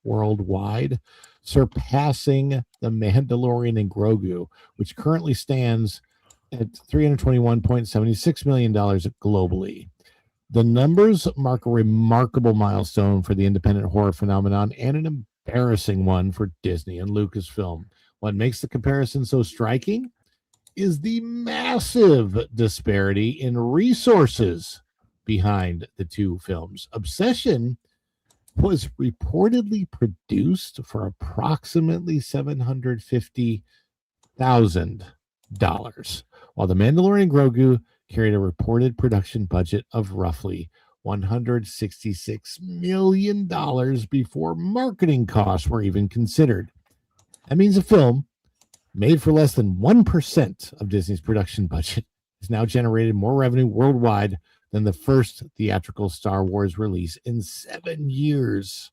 worldwide, surpassing The Mandalorian and Grogu, which currently stands at $321.76 million globally. The numbers mark a remarkable milestone for the independent horror phenomenon and an embarrassing one for Disney and Lucasfilm. What makes the comparison so striking is the massive disparity in resources behind the two films. Obsession was reportedly produced for approximately $750,000, while The Mandalorian and Grogu carried a reported production budget of roughly $166 million before marketing costs were even considered. That means a film made for less than 1% of Disney's production budget has now generated more revenue worldwide than the first theatrical Star Wars release in 7 years.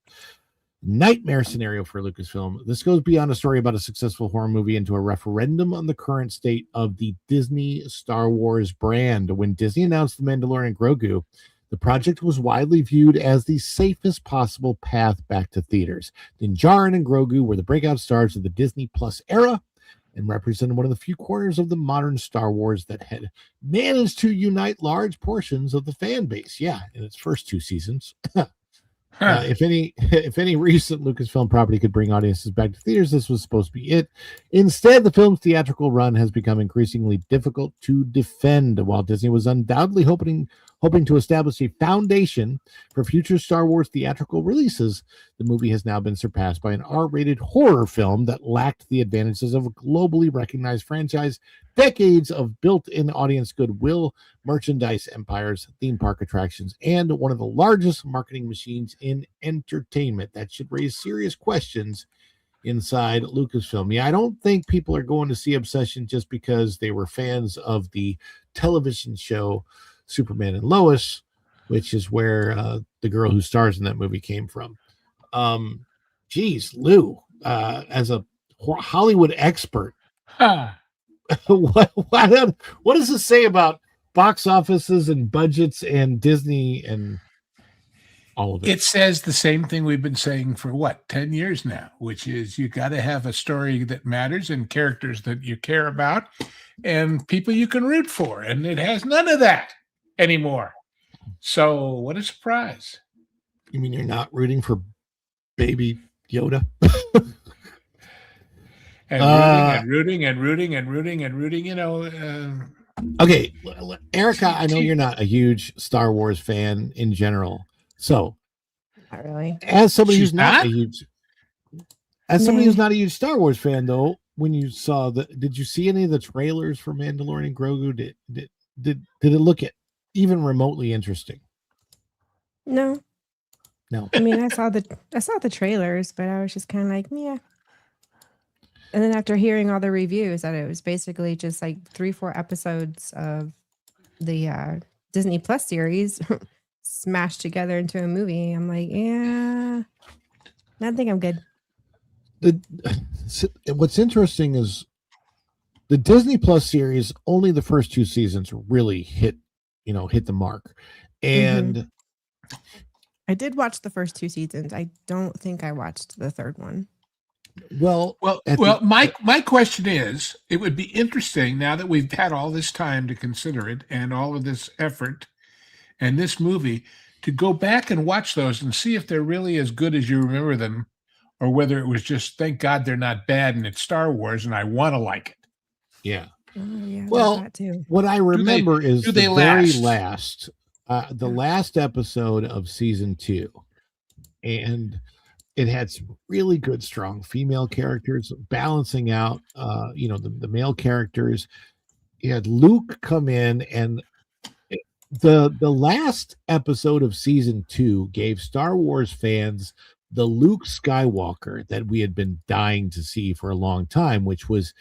Nightmare scenario for Lucasfilm. This goes beyond a story about a successful horror movie into a referendum on the current state of the Disney Star Wars brand. When Disney announced The Mandalorian and Grogu, the project was widely viewed as the safest possible path back to theaters. Din Djarin and Grogu were the breakout stars of the Disney Plus era and represented one of the few corners of the modern Star Wars that had managed to unite large portions of the fan base. Yeah, in its first 2 seasons. If any recent Lucasfilm property could bring audiences back to theaters, this was supposed to be it. Instead, the film's theatrical run has become increasingly difficult to defend. While Disney was undoubtedly hoping Hoping to establish a foundation for future Star Wars theatrical releases, the movie has now been surpassed by an R-rated horror film that lacked the advantages of a globally recognized franchise, decades of built-in audience goodwill, merchandise empires, theme park attractions, and one of the largest marketing machines in entertainment. That should raise serious questions inside Lucasfilm. Yeah, I don't think people are going to see Obsession just because they were fans of the television show Superman and Lois, which is where the girl who stars in that movie came from. Geez, Lou, as a Hollywood expert, what does this say about box offices and budgets and Disney and all of it? It says the same thing we've been saying for 10 years now, which is you got to have a story that matters and characters that you care about and people you can root for. And it has none of that anymore. So what a surprise. You mean you're not rooting for baby Yoda? And rooting, you know. Okay, Erica, I know you're not a huge Star Wars fan in general. So, not really. As somebody She's who's not not? somebody who's not a huge Star Wars fan, though, when you saw did you see any of the trailers for Mandalorian Grogu? Did it look even remotely interesting? No. I mean, I saw the trailers, but I was just kind of like, yeah. And then after hearing all the reviews that it was basically just like 3-4 episodes of the Disney Plus series smashed together into a movie, I'm like, yeah, I think I'm good. What's interesting is the Disney Plus series, only the first 2 seasons really hit the mark. And I did watch the first 2 seasons. I don't think I watched the third one. Well, my question is, it would be interesting now that we've had all this time to consider it and all of this effort and this movie to go back and watch those and see if they're really as good as you remember them, or whether it was just, thank God they're not bad and it's Star Wars and I want to like it. Yeah. Yeah, Well, that too. what I remember is do the they very last? the last episode of season 2, and it had some really good, strong female characters balancing out, the male characters. You had Luke come in, and the last episode of season 2 gave Star Wars fans the Luke Skywalker that we had been dying to see for a long time, which was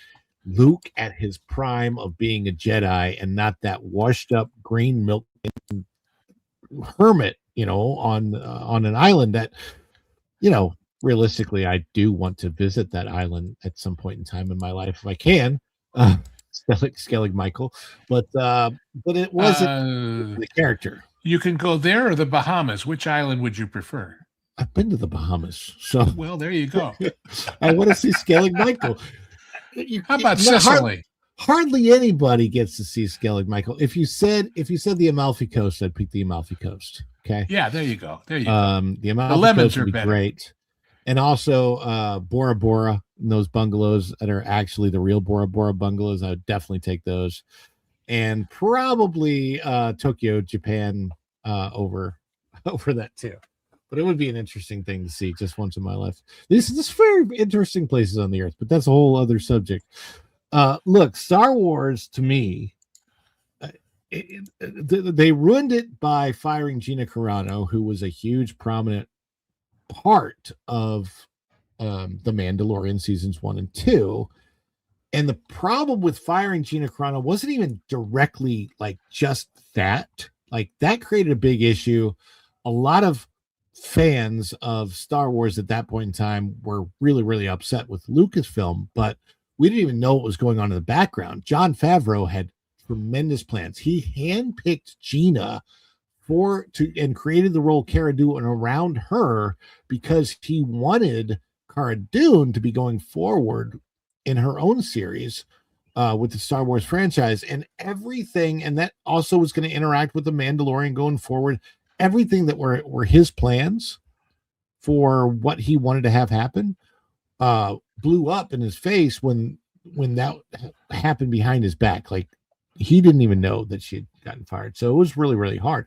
Luke at his prime of being a Jedi and not that washed up green milk hermit, on an island that, realistically, I do want to visit that island at some point in time in my life if I can. Skellig Michael, but it wasn't the character. You can go there or the Bahamas. Which island would you prefer? I've been to the Bahamas, so well, there you go. I want to see Skellig Michael. How about Sicily? Hardly anybody gets to see Skellig Michael. If you said the Amalfi Coast, I'd pick the Amalfi Coast. Okay. Yeah, there you go. The Amalfi lemons Coast would are be better. great. And also Bora Bora, those bungalows that are actually the real Bora Bora bungalows. I would definitely take those. And probably Tokyo, Japan, over that too. But it would be an interesting thing to see just once in my life. This is very interesting places on the earth, but that's a whole other subject. Look, Star Wars to me, they ruined it by firing Gina Carano, who was a huge prominent part of The Mandalorian seasons 1 and 2. And the problem with firing Gina Carano wasn't even directly like just that. Like that created a big issue. A lot of fans of Star Wars at that point in time were really, really upset with Lucasfilm, but we didn't even know what was going on in the background. Jon Favreau had tremendous plans. He handpicked Gina and created the role Cara Dune around her because he wanted Cara Dune to be going forward in her own series with the Star Wars franchise and everything. And that also was going to interact with the Mandalorian going forward. Everything that were his plans for what he wanted to have happen blew up in his face when that happened behind his back. Like he didn't even know that she had gotten fired. So it was really, really hard.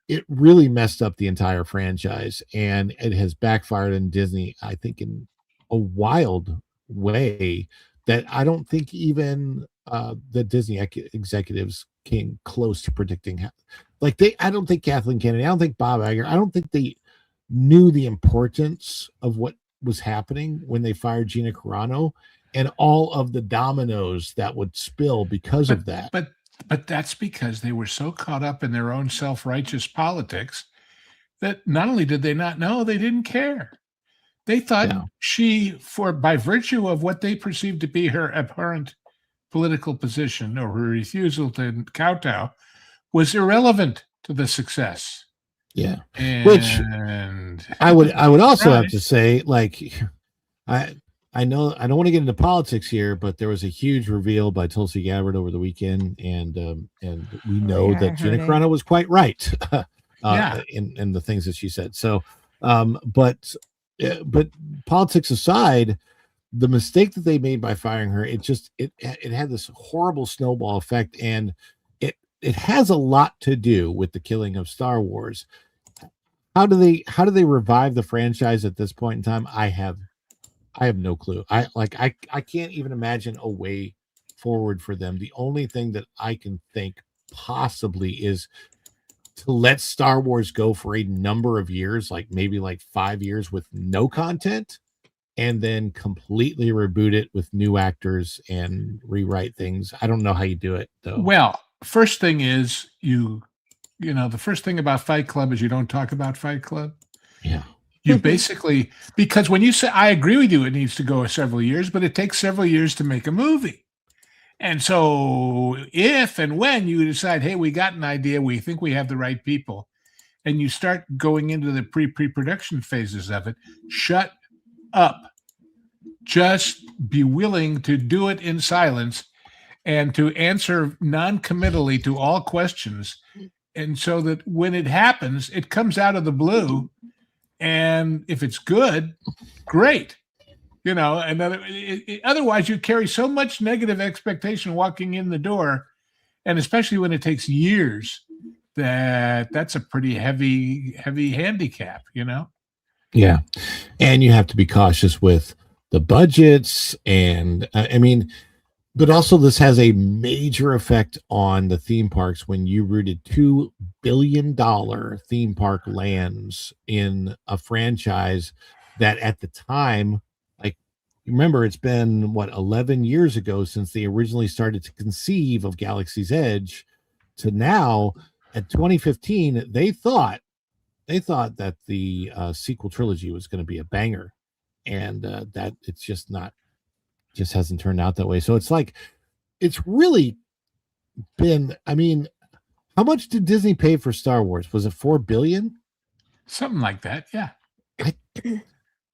It really messed up the entire franchise, and it has backfired in Disney, I think, in a wild way that I don't think even the Disney executives came close to predicting. I don't think Kathleen Kennedy, I don't think Bob Iger, I don't think they knew the importance of what was happening when they fired Gina Carano and all of the dominoes that would spill because of that. But that's because they were so caught up in their own self-righteous politics that not only did they not know, they didn't care. They thought by virtue of what they perceived to be her abhorrent political position or her refusal to kowtow, was irrelevant to the success. Yeah. And Which I would also have to say, I know I don't want to get into politics here, but there was a huge reveal by Tulsi Gabbard over the weekend, and we know that Gina Carano was quite right in the things that she said. So, but politics aside, the mistake that they made by firing her, it had this horrible snowball effect, and it has a lot to do with the killing of Star Wars. How do they revive the franchise at this point in time? I have no clue. I can't even imagine a way forward for them. The only thing that I can think possibly is to let Star Wars go for a number of years, maybe 5 years with no content, and then completely reboot it with new actors and rewrite things. I don't know how you do it though. Well, first thing is the first thing about Fight Club is you don't talk about Fight Club. Yeah. You basically, because when you say, I agree with you, it needs to go several years, but it takes several years to make a movie. And so if and when you decide, hey, we got an idea, we think we have the right people, and you start going into the pre-production phases of it, shut up. Just be willing to do it in silence and to answer non-committally to all questions. And so that when it happens, it comes out of the blue. And if it's good, great. And otherwise you carry so much negative expectation walking in the door, and especially when it takes years, that's a pretty heavy handicap, Yeah. And you have to be cautious with the budgets, and but also this has a major effect on the theme parks when you rooted $2 billion theme park lands in a franchise that at the time, remember, it's been 11 years ago since they originally started to conceive of Galaxy's Edge to now at 2015, they thought that the sequel trilogy was going to be a banger, and that it's just hasn't turned out that way. So it's really been, how much did Disney pay for Star Wars? Was it $4 billion? Something like that. Yeah.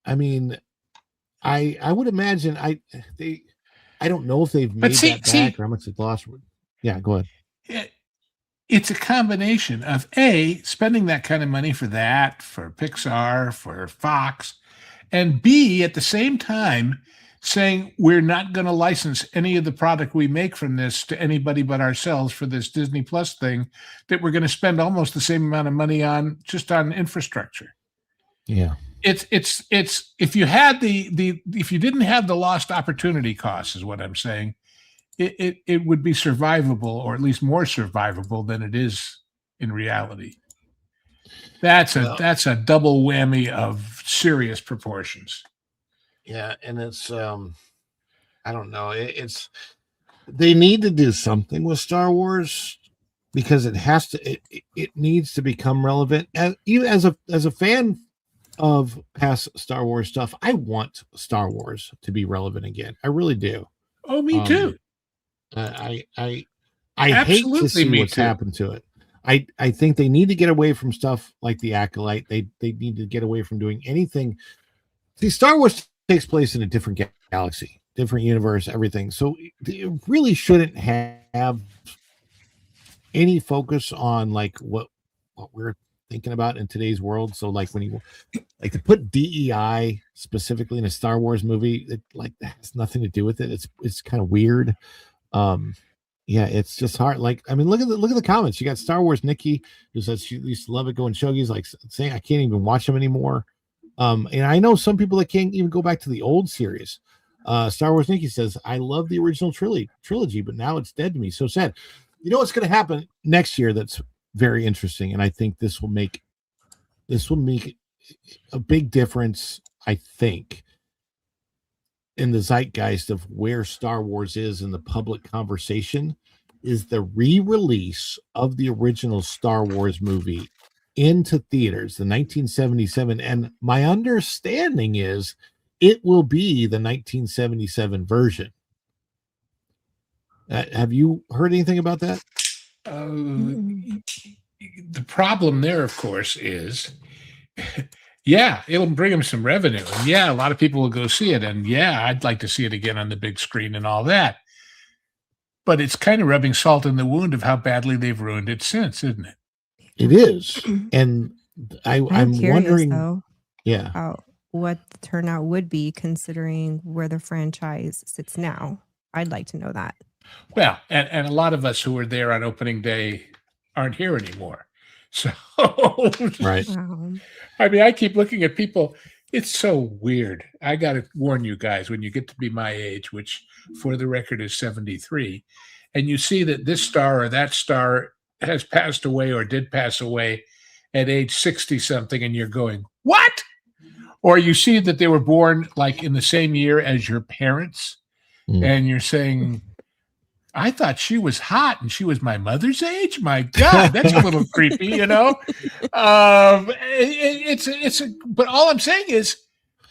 I would imagine I don't know if they've made that back or how much it lost. Yeah, go ahead. It's a combination of spending that kind of money for Pixar, for Fox, and B, at the same time, saying we're not going to license any of the product we make from this to anybody but ourselves for this Disney Plus thing that we're going to spend almost the same amount of money on just on infrastructure. Yeah. It's if you had if you didn't have the lost opportunity costs is what I'm saying, it would be survivable, or at least more survivable than it is in reality. That's a double whammy of serious proportions. Yeah, and it's I don't know. They need to do something with Star Wars because it needs to become relevant. Even as a fan of past Star Wars stuff, I want Star Wars to be relevant again. I really do. Oh, me too. I hate to see what's happened to it. I think they need to get away from stuff like the Acolyte. They need to get away from doing anything. See, Star Wars takes place in a different galaxy, different universe, everything. So it really shouldn't have any focus on what we're thinking about in today's world. So when you to put DEI specifically in a Star Wars movie, that has nothing to do with it. It's kind of weird. yeah, it's just hard. Like, I mean, look at the comments. You got Star Wars Nikki, who says she used to love it going shogies, like saying I can't even watch them anymore. And I know some people that can't even go back to the old series. Star Wars Nikki says, I love the original trilogy, but now it's dead to me. So sad. You know what's going to happen next year that's very interesting, and I think this will make a big difference, I think, in the zeitgeist of where Star Wars is in the public conversation, is the re-release of the original Star Wars movie into theaters, the 1977. And my understanding is it will be the 1977 version. Have you heard anything about that? The problem there, of course, is yeah, it'll bring them some revenue. And yeah, a lot of people will go see it. And yeah, I'd like to see it again on the big screen and all that. But it's kind of rubbing salt in the wound of how badly they've ruined it since, isn't it? It is. And I'm curious, wondering, though, yeah, what the turnout would be considering where the franchise sits now. I'd like to know that. Well, and a lot of us who were there on opening day aren't here anymore. So, right. Wow. I mean, I keep looking at people. It's so weird. I got to warn you guys, when you get to be my age, which for the record is 73, and you see that this star or that star has passed away or did pass away at age 60 something, and you're going, what? Or you see that they were born like in the same year as your parents, and you're saying, I thought she was hot and she was my mother's age. My God, that's a little creepy, you know? But all I'm saying is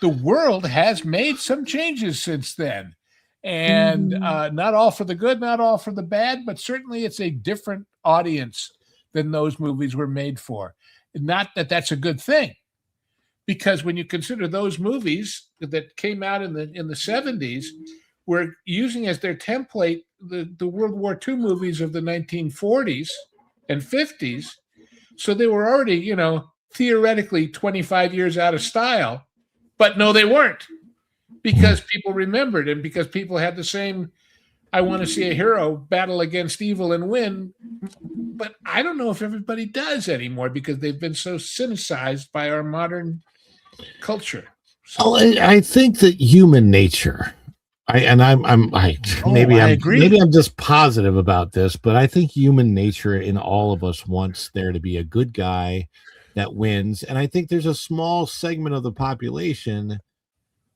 the world has made some changes since then. And not all for the good, not all for the bad, but certainly it's a different audience than those movies were made for. Not that that's a good thing, because when you consider those movies that came out in the 70s, were using as their template the World War II movies of the 1940s and 50s. So they were already, you know, theoretically 25 years out of style, but no, they weren't, because people remembered and because people had the same, I want to see a hero battle against evil and win. But I don't know if everybody does anymore because they've been so cynicized by our modern culture. So, I think that human nature, maybe I'm just positive about this, but I think human nature in all of us wants there to be a good guy that wins. And I think there's a small segment of the population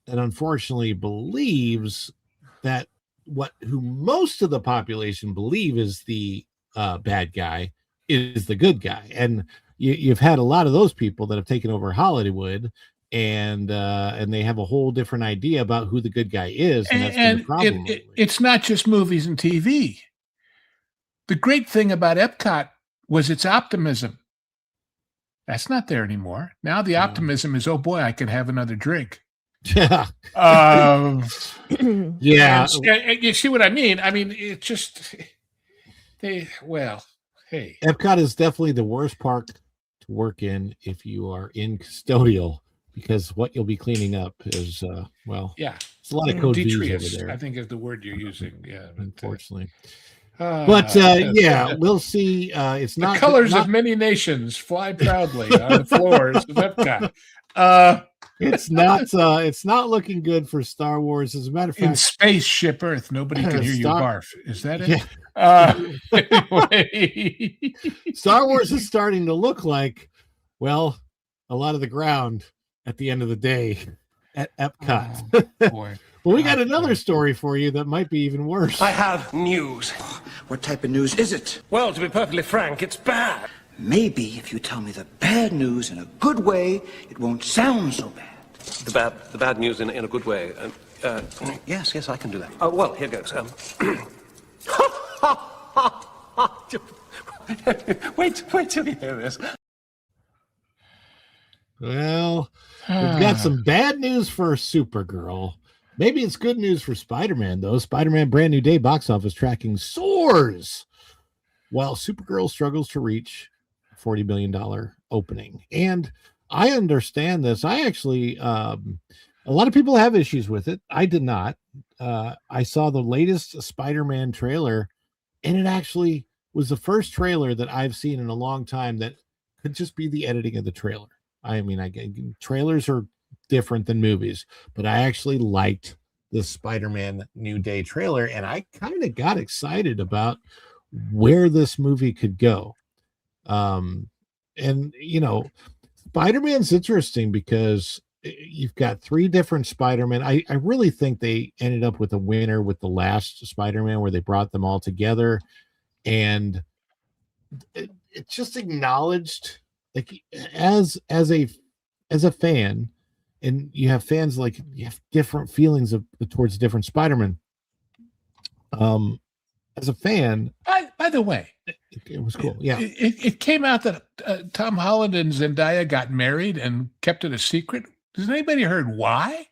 that unfortunately believes that who most of the population believe is the bad guy is the good guy. And you've had a lot of those people that have taken over Hollywood, and they have a whole different idea about who the good guy is, and that's been the problem. It's not just movies and TV. The great thing about Epcot was its optimism. That's not there anymore. Now the optimism is, oh boy, I can have another drink. Yeah. Yeah. And you see what I mean? I mean, it just hey. Epcot is definitely the worst park to work in if you are in custodial, because what you'll be cleaning up is yeah, it's a lot of code V's over detritus, there, I think, is the word you're using. Yeah, unfortunately. We'll see. It's not the colors of many nations fly proudly on the floors of Epcot. It's not looking good for Star Wars. As a matter of fact, in Spaceship Earth, nobody can hear you barf. Is that it? Yeah. Anyway. Star Wars is starting to look like, well, a lot of the ground at the end of the day at Epcot. Oh, boy. Well, we got another story for you that might be even worse. I have news. What type of news is it? Well, to be perfectly frank, it's bad. Maybe if you tell me the bad news in a good way, it won't sound so bad. The bad news in a good way. Yes, I can do that. Well, here goes. Wait till you hear this. Well, we've got some bad news for Supergirl. Maybe it's good news for Spider-Man, though. Spider-Man Brand New Day box office tracking soars, while Supergirl struggles to reach $40 million opening. And I understand this. I actually, a lot of people have issues with it. I did not. I saw the latest Spider-Man trailer, And it actually was the first trailer that I've seen in a long time that could just be the editing of the trailer. I mean, trailers are different than movies, but I actually liked the Spider-Man New Day trailer, and I kind of got excited about where this movie could go. And Spider-Man's interesting because you've got three different Spider-Man. I really think they ended up with a winner with the last Spider-Man where they brought them all together, and it just acknowledged, like, as a fan, and you have fans, like, you have different feelings towards different Spider-Man. As a fan, by the way, it was cool. Yeah, it came out that Tom Holland and Zendaya got married and kept it a secret. Has anybody heard why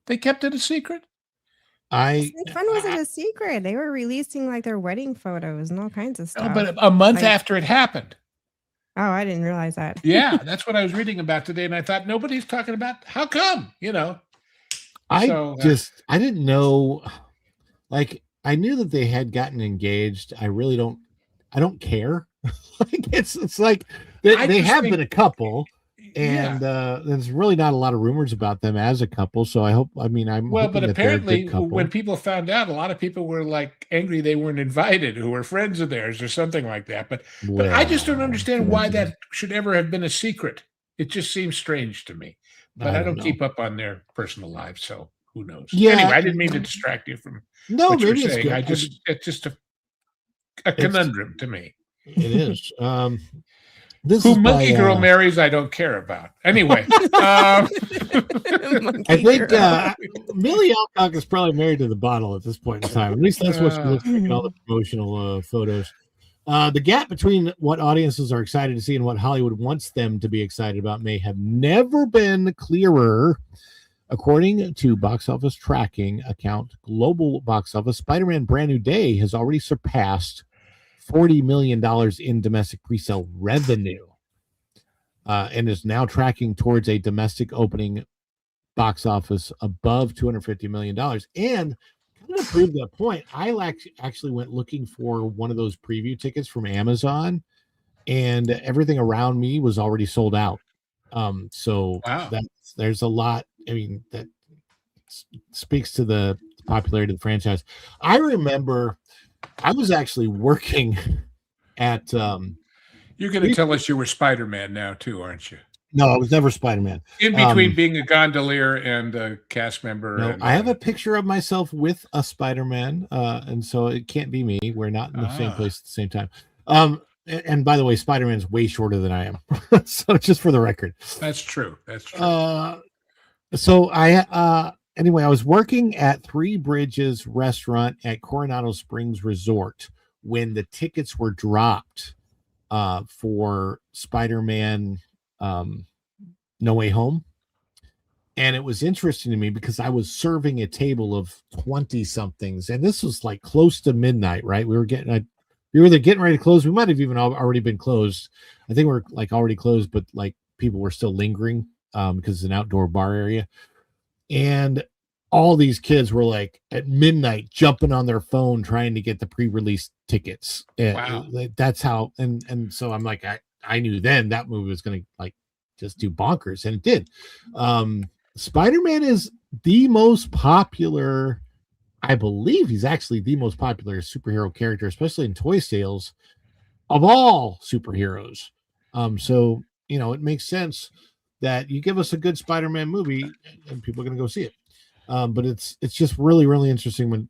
they kept it a secret? Which one was it a secret? They were releasing like their wedding photos and all kinds of stuff. But a month after it happened. Oh, I didn't realize that. Yeah, that's what I was reading about today, and I thought nobody's talking about how come, I didn't know. Like, I knew that they had gotten engaged. I don't care. Like, it's like they have been a couple, and there's really not a lot of rumors about them as a couple. So I'm but apparently when people found out, a lot of people were like angry they weren't invited, who were friends of theirs or something like that. But I just don't understand why that should ever have been a secret. It just seems strange to me. But I don't keep up on their personal lives, so who knows? Yeah, anyway, I didn't mean to distract you from what you're saying. It's just a conundrum to me. It is. Who Monkey Girl marries, I don't care about. Anyway, I think Millie Alcock is probably married to the bottle at this point in time. At least that's what she looks like in all the promotional photos. The gap between what audiences are excited to see and what Hollywood wants them to be excited about may have never been clearer. According to box office tracking account Global Box Office, Spider-Man Brand New Day has already surpassed $40 million in domestic presale revenue, and is now tracking towards a domestic opening box office above $250 million. And kind of prove that point, I actually went looking for one of those preview tickets from Amazon, and everything around me was already sold out. So there's a lot. I mean, that speaks to the popularity of the franchise. I remember I was actually working at you're going to tell us you were Spider-Man now too, aren't you? No, I was never Spider-Man. In between being a gondolier and a cast member. No, I have a picture of myself with a and so it can't be me. We're not in the same place at the same time. And by the way, Spider-Man's way shorter than I am. So just for the record. That's true. That's true. So anyway, I was working at Three Bridges restaurant at Coronado Springs Resort when the tickets were dropped for Spider-Man No Way Home. And it was interesting to me because I was serving a table of 20 somethings, and this was like close to midnight, right? We were either getting ready to close. We might have even already been closed. I think we're like already closed, but like people were still lingering because it's an outdoor bar area. And all these kids were like at midnight jumping on their phone trying to get the pre-release tickets. Wow. That's how, and so I'm like, I knew then that movie was going to like just do bonkers, and it did. Spider-Man is the most popular, I believe he's actually the most popular superhero character, especially in toy sales, of all superheroes. So, it makes sense that you give us a good Spider-Man movie and people are going to go see it. But it's just really, really interesting when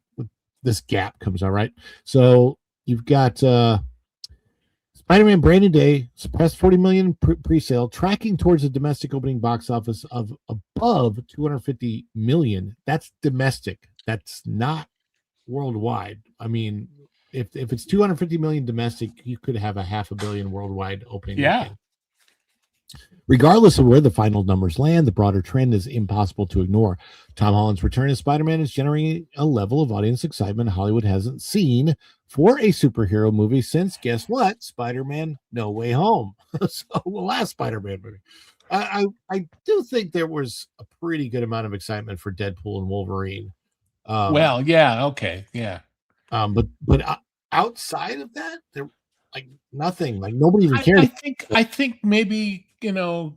this gap comes out, right? So you've got Spider-Man Brand New Day surpassed 40 million pre-sale, tracking towards a domestic opening box office of above 250 million. That's domestic. That's not worldwide. I mean, if it's 250 million domestic, you could have a $500 million worldwide opening. Yeah. Weekend. Regardless of where the final numbers land, the broader trend is impossible to ignore. Tom Holland's return as Spider-Man is generating a level of audience excitement Hollywood hasn't seen for a superhero movie since, guess what? Spider-Man No Way Home. So the last Spider-Man movie. I do think there was a pretty good amount of excitement for Deadpool and Wolverine. Well, yeah, okay, yeah. But outside of that, there like nothing. Like nobody even cared. I think maybe, to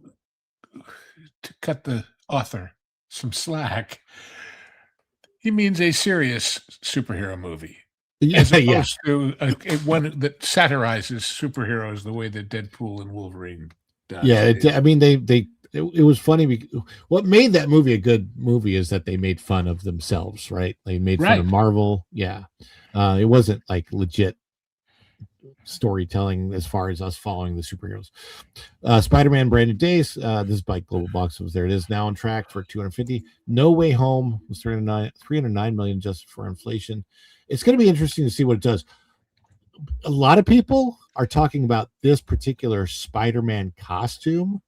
cut the author some slack, he means a serious superhero movie. As opposed to one that satirizes superheroes the way that Deadpool and Wolverine does. Yeah, I mean, it was funny. What made that movie a good movie is that they made fun of themselves, right? They made fun of Marvel. Yeah, it wasn't like legit storytelling as far as us following the superheroes. Spider-Man Brand New Days. This is by Global Box Office. There it is, now on track for 250. No Way Home was 309 million just for inflation. It's going to be interesting to see what it does. A lot of people are talking about this particular Spider-Man costume,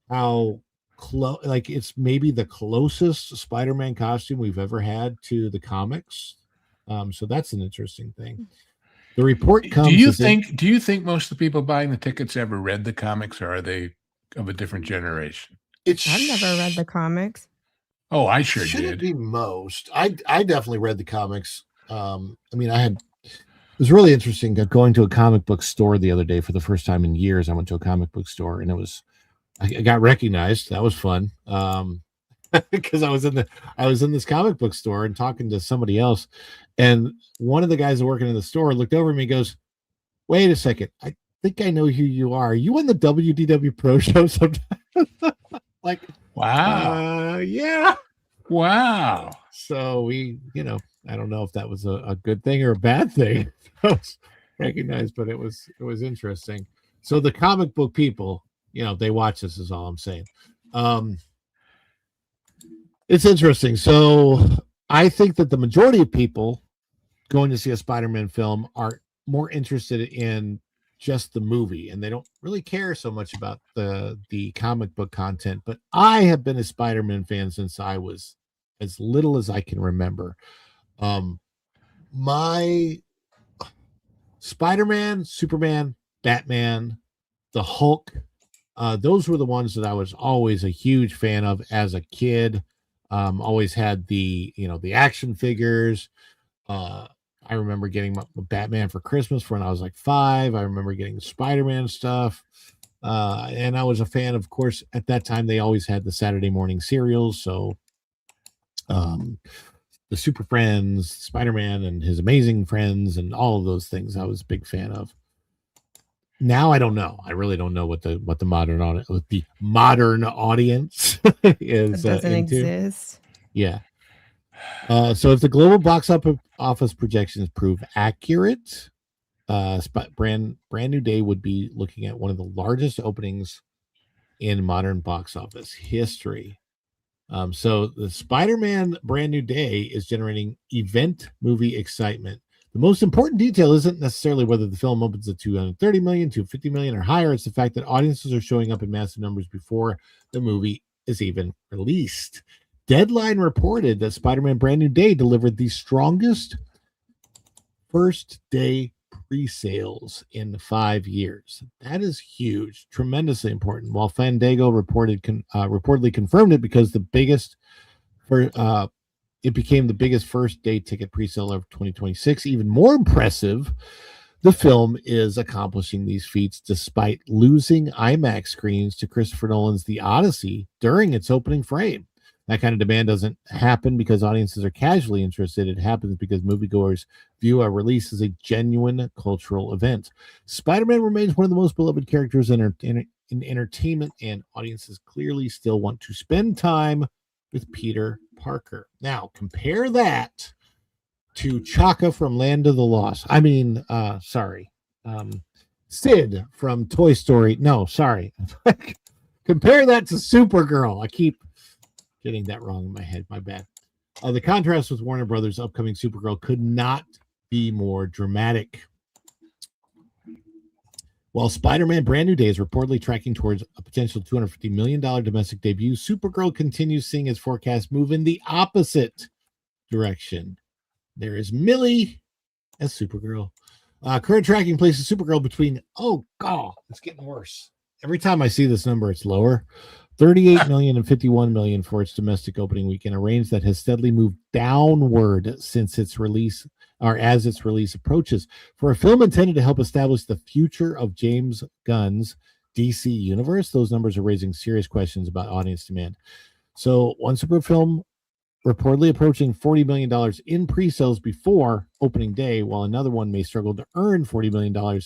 how close, like it's maybe the closest Spider-Man costume we've ever had to the comics. So that's an interesting thing. The report comes. Do you think most of the people buying the tickets ever read the comics, or are they of a different generation? I've never read the comics. Oh, I sure Shouldn't did. Be most. I definitely read the comics. I mean, it was really interesting going to a comic book store the other day for the first time in years. I went to a comic book store and I got recognized. That was fun. Because I was in this comic book store and talking to somebody else, and one of the guys working in the store looked over at me and goes, "Wait a second, I think I know who you are. Are you on the WDW Pro Show sometimes?" Like, wow, yeah, wow. So we, I don't know if that was a good thing or a bad thing. I was recognized, but it was interesting. So the comic book people, they watch this, is all I'm saying. It's interesting. So I think that the majority of people going to see a Spider-Man film are more interested in just the movie, and they don't really care so much about the comic book content. But I have been a Spider-Man fan since I was as little as I can remember. My Spider-Man, Superman, Batman, the Hulk, those were the ones that I was always a huge fan of as a kid. Always had the action figures. I remember getting my Batman for Christmas when I was like 5. I remember getting Spider-Man stuff. And I was a fan, of course, at that time, they always had the Saturday morning serials. So the Super Friends, Spider-Man and His Amazing Friends, and all of those things I was a big fan of. Now I don't know. I really don't know what the modern audience is. It doesn't into. exist. Yeah. So if the global box office projections prove accurate, Brand New Day would be looking at one of the largest openings in modern box office history. So the Spider-Man Brand New Day is generating event movie excitement. The most important detail isn't necessarily whether the film opens at 230 million, 250 million, or higher. It's the fact that audiences are showing up in massive numbers before the movie is even released. Deadline reported that Spider-Man Brand New Day delivered the strongest first day pre-sales in 5 years. That is huge, tremendously important. While Fandango reportedly confirmed it because it became the biggest first day ticket pre-sale of 2026. Even more impressive, the film is accomplishing these feats despite losing IMAX screens to Christopher Nolan's The Odyssey during its opening frame. That kind of demand doesn't happen because audiences are casually interested. It happens because moviegoers view a release as a genuine cultural event. Spider-Man remains one of the most beloved characters in entertainment, and audiences clearly still want to spend time with Peter Parker. Now, compare that to Chaka from Land of the Lost. Sid from Toy Story. No, sorry. Compare that to Supergirl. I keep getting that wrong in my head. My bad. The contrast with Warner Brothers' upcoming Supergirl could not be more dramatic. While Spider-Man Brand New Day is reportedly tracking towards a potential $250 million domestic debut, Supergirl continues seeing its forecast move in the opposite direction. There is Millie as Supergirl. Current tracking places Supergirl between, it's getting worse. Every time I see this number, it's lower. $38 million and $51 million for its domestic opening weekend, a range that has steadily moved downward since its release, or as its release approaches. For a film intended to help establish the future of James Gunn's DC universe, those numbers are raising serious questions about audience demand. So one super film reportedly approaching $40 million in pre-sales before opening day, while another one may struggle to earn $40 million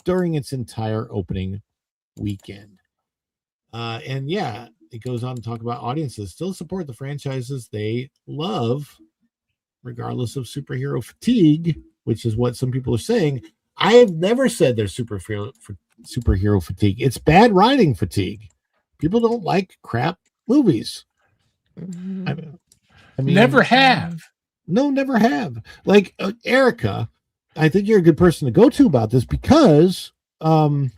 during its entire opening weekend. And yeah, it goes on to talk about audiences still support the franchises they love, regardless of superhero fatigue, which is what some people are saying. I have never said there's superhero fatigue. It's bad writing fatigue. People don't like crap movies. Mm-hmm. I mean, never have. No, never have. Like Erica, I think you're a good person to go to about this because I'm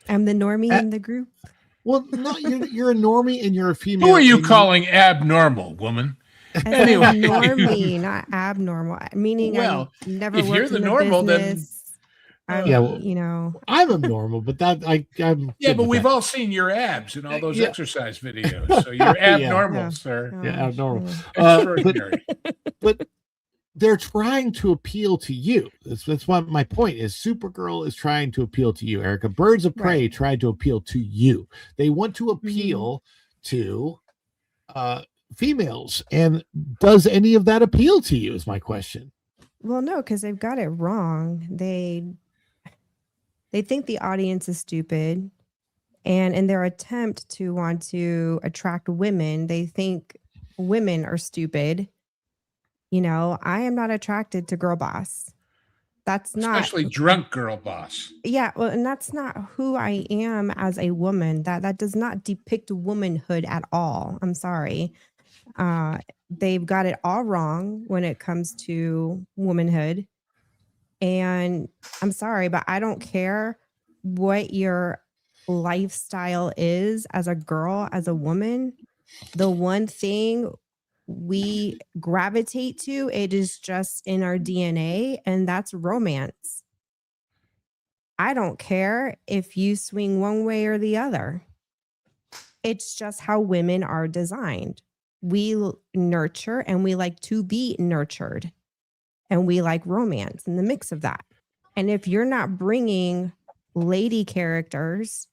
the normie in the group. Well, no, you're a normie and you're a female. Who are you calling abnormal, woman? Anyway, normie, not abnormal. Meaning, well, I've never if worked you're the in normal, business. then you know, I'm abnormal, but that I'm yeah, but we've that. all seen your abs in all those exercise videos, so you're abnormal, sir. Yeah, abnormal. Extraordinary. But they're trying to appeal to you. That's what my point is. Supergirl is trying to appeal to you, Erica. Birds of Prey tried to appeal to you. They want to appeal to females. And does any of that appeal to you is my question. Well, no, because they've got it wrong. They think the audience is stupid. And in their attempt to want to attract women, they think women are stupid. You know, I am not attracted to girl boss. That's especially drunk girl boss. Yeah, well, and that's not who I am as a woman. That does not depict womanhood at all. I'm sorry. They've got it all wrong when it comes to womanhood. And I'm sorry, but I don't care what your lifestyle is as a girl, as a woman. The one thing we gravitate to, it is just in our DNA, and that's romance. I don't care if you swing one way or the other. It's just how women are designed. We nurture and we like to be nurtured, and we like romance in the mix of that. And if you're not bringing lady characters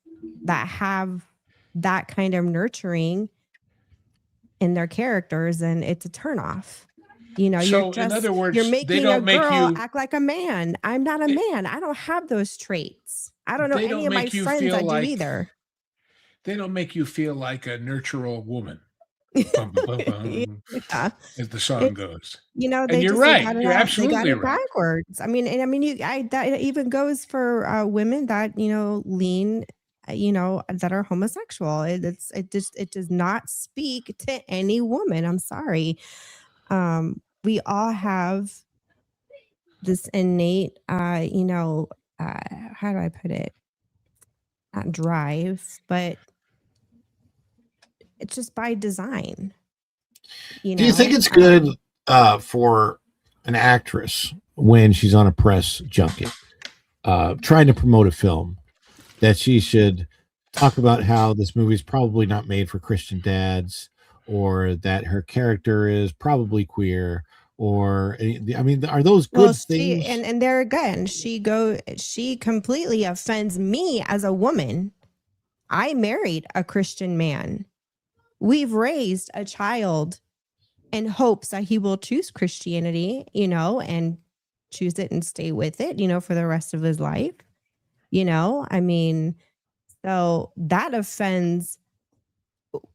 that have that kind of nurturing in their characters, and it's a turnoff. You know, so in other words, you're making they don't a make girl you act like a man. I'm not a man. I don't have those traits. I don't know they any don't of my make you friends feel that like- do either. they don't make you feel like a nurtural woman. Bum, bum, bum, Yeah. as the song goes. You know, And they you're just right. got it You're out- absolutely they got it right. backwards. I mean, that even goes for women that lean, that are homosexual. It does not speak to any woman. I'm sorry. We all have this innate, how do I put it? Not drive, but it's just by design. Do you think it's good for an actress when she's on a press junket trying to promote a film that she should talk about how this movie is probably not made for Christian dads, or that her character is probably queer, or I mean, are those good things? And there again, she completely offends me as a woman. I married a Christian man. We've raised a child in hopes that he will choose Christianity, and choose it and stay with it, for the rest of his life. I mean, so that offends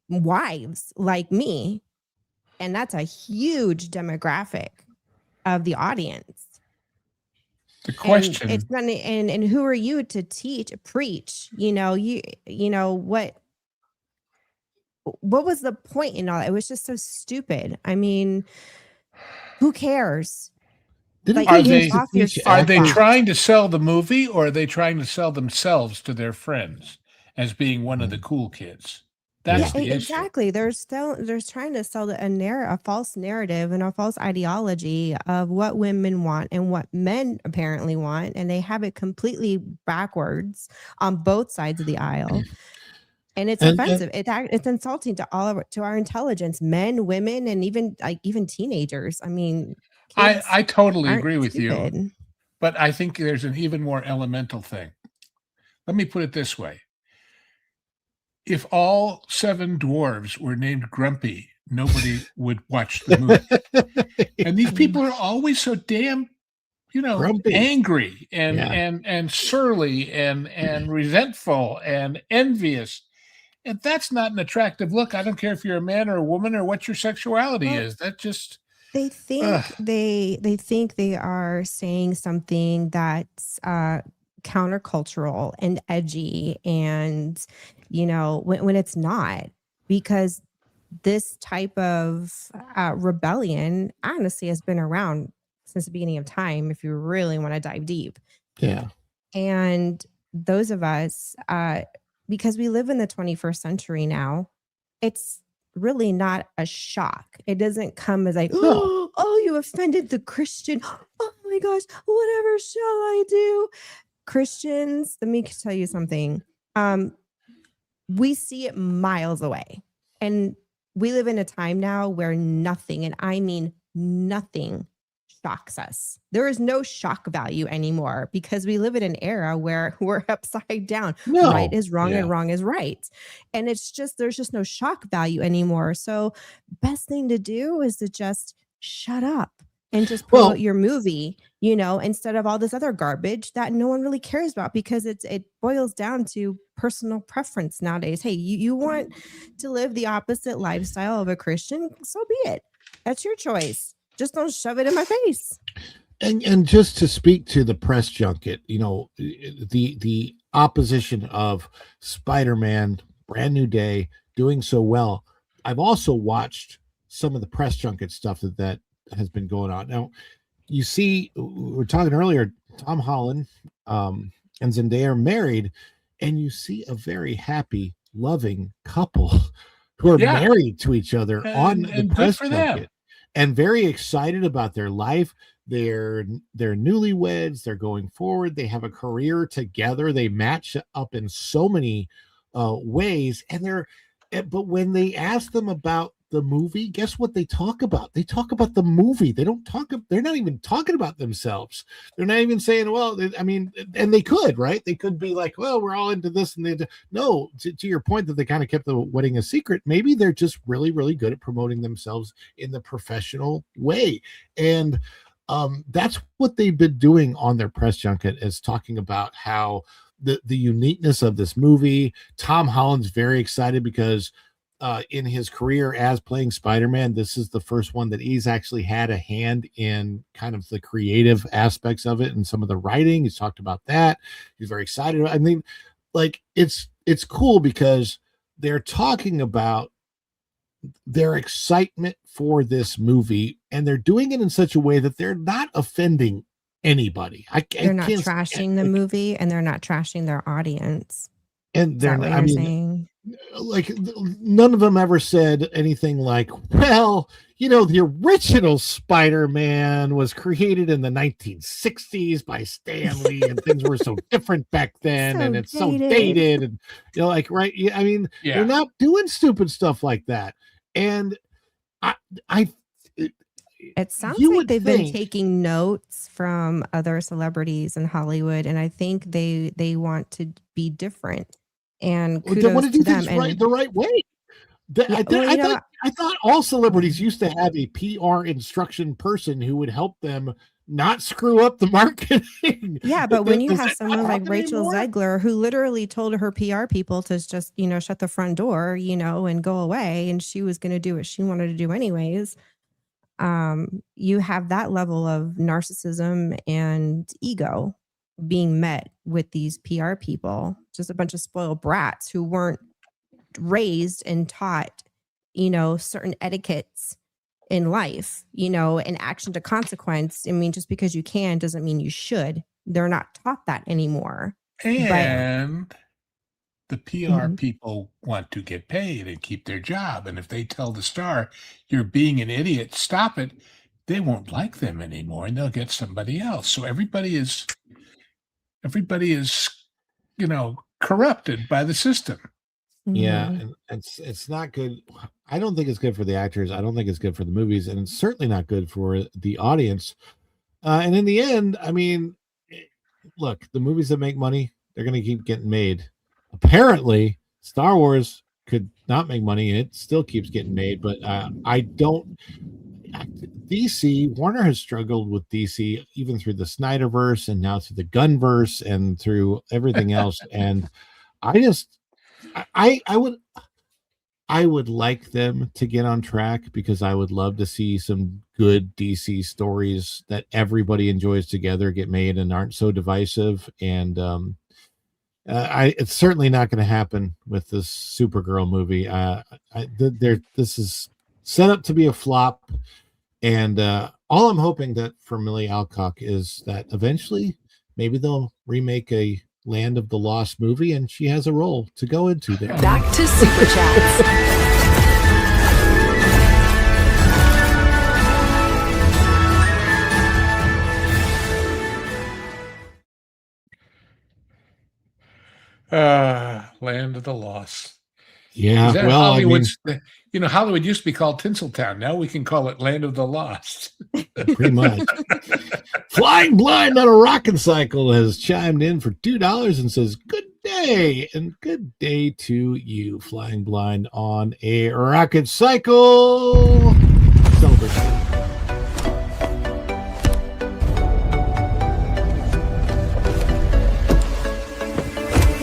wives like me. And that's a huge demographic of the audience. The question, and it's not, and who are you to preach? What was the point in all that? It was just so stupid. I mean, who cares? are they trying to sell the movie, or are they trying to sell themselves to their friends as being one of the cool kids? That's the issue. Exactly. They're trying to sell a false narrative and a false ideology of what women want and what men apparently want, and they have it completely backwards on both sides of the aisle. And it's And offensive. It's insulting to to our intelligence, men, women, and even teenagers. I mean, kids I totally aren't agree with you, stupid. but I think there's an even more elemental thing. Let me put it this way. If all 7 dwarves were named Grumpy, nobody would watch the movie. And these people are always so damn, Grumpy. angry and Yeah. and surly and resentful and envious. And that's not an attractive look. I don't care if you're a man or a woman or what your sexuality Well, is. That just They think they think they are saying something that's countercultural and edgy, and when it's not, because this type of rebellion honestly has been around since the beginning of time, if you really want to dive deep. Yeah. And those of us, because we live in the 21st century now, it's really not a shock. It doesn't come as like, No. oh, you offended the Christian. Oh my gosh, whatever shall I do? Christians, let me tell you something. We see it miles away. And we live in a time now where nothing, and I mean nothing, shocks us. There is no shock value anymore because we live in an era where we're upside down. No. Right is wrong Yeah. and wrong is right. And there's just no shock value anymore. So best thing to do is to just shut up and just promote your movie, instead of all this other garbage that no one really cares about, because it boils down to personal preference nowadays. Hey, you want to live the opposite lifestyle of a Christian, so be it. That's your choice. Just don't shove it in my face. And just to speak to the press junket, the opposition of Spider-Man, Brand New Day doing so well. I've also watched some of the press junket stuff that has been going on. Now, you see, we were talking earlier, Tom Holland and Zendaya are married, and you see a very happy, loving couple who are married to each other on the press junket. And very excited about their life. They're newlyweds. They're going forward. They have a career together. They match up in so many ways. But when they ask them about the movie, guess what they talk about? They talk about the movie. They're not even talking about themselves. They're not even saying, and they could, right? They could be like, well, we're all into this. And no, to your point that they kind of kept the wedding a secret. Maybe they're just really, really good at promoting themselves in the professional way. And that's what they've been doing on their press junket, is talking about how the uniqueness of this movie. Tom Holland's very excited because in his career as playing Spider-Man, this is the first one that he's actually had a hand in kind of the creative aspects of it and some of the writing. He's talked about that. He's very excited. I mean, like, it's cool because they're talking about their excitement for this movie, and they're doing it in such a way that they're not offending anybody. They're not trashing the movie, and they're not trashing their audience. And they're, I mean, saying? Like, none of them ever said anything like, well, the original Spider-Man was created in the 1960s by Stan Lee, and things were so different back then, and it's so dated, and right? I mean, they're not doing stupid stuff like that. And it sounds like they've been taking notes from other celebrities in Hollywood, and I think they want to be different. And kudos they want to do them. things the right way. I thought all celebrities used to have a PR instruction person who would help them not screw up the marketing. Yeah, but when you have someone like Rachel Zegler, who literally told her PR people to just, shut the front door, and go away, and she was going to do what she wanted to do anyways. You have that level of narcissism and ego being met with these PR people, just a bunch of spoiled brats who weren't raised and taught, certain etiquettes in life, an action to consequence. I mean, just because you can doesn't mean you should. They're not taught that anymore. And the PR people want to get paid and keep their job. And if they tell the star, you're being an idiot, stop it, they won't like them anymore, and they'll get somebody else. So everybody is corrupted by the system. Yeah, Mhm. and it's not good. I don't think it's good for the actors. I don't think it's good for the movies, and it's certainly not good for the audience. And in the end, I mean, eh, look, the movies that make money, they're going to keep getting made. Apparently, Star Wars could not make money, and it still keeps getting made. But I don't. DC Warner has struggled with DC even through the Snyderverse, and now through the Gunverse, and through everything else. And I just, I would like them to get on track because I would love to see some good DC stories that everybody enjoys together get made and aren't so divisive. And it's certainly not going to happen with this Supergirl movie. This is set up to be a flop, and all I'm hoping that for Millie Alcock is that eventually maybe they'll remake a Land of the Lost movie, and she has a role to go into there. Back to Super Chats. Land of the Lost. Yeah, Is that well, I mean, Hollywood's? Hollywood used to be called Tinseltown. Now we can call it Land of the Lost. pretty much. Flying Blind on a Rockin' Cycle has chimed in for $2 and says, "Good day," and good day to you, Flying Blind on a Rocket Cycle. Celebration.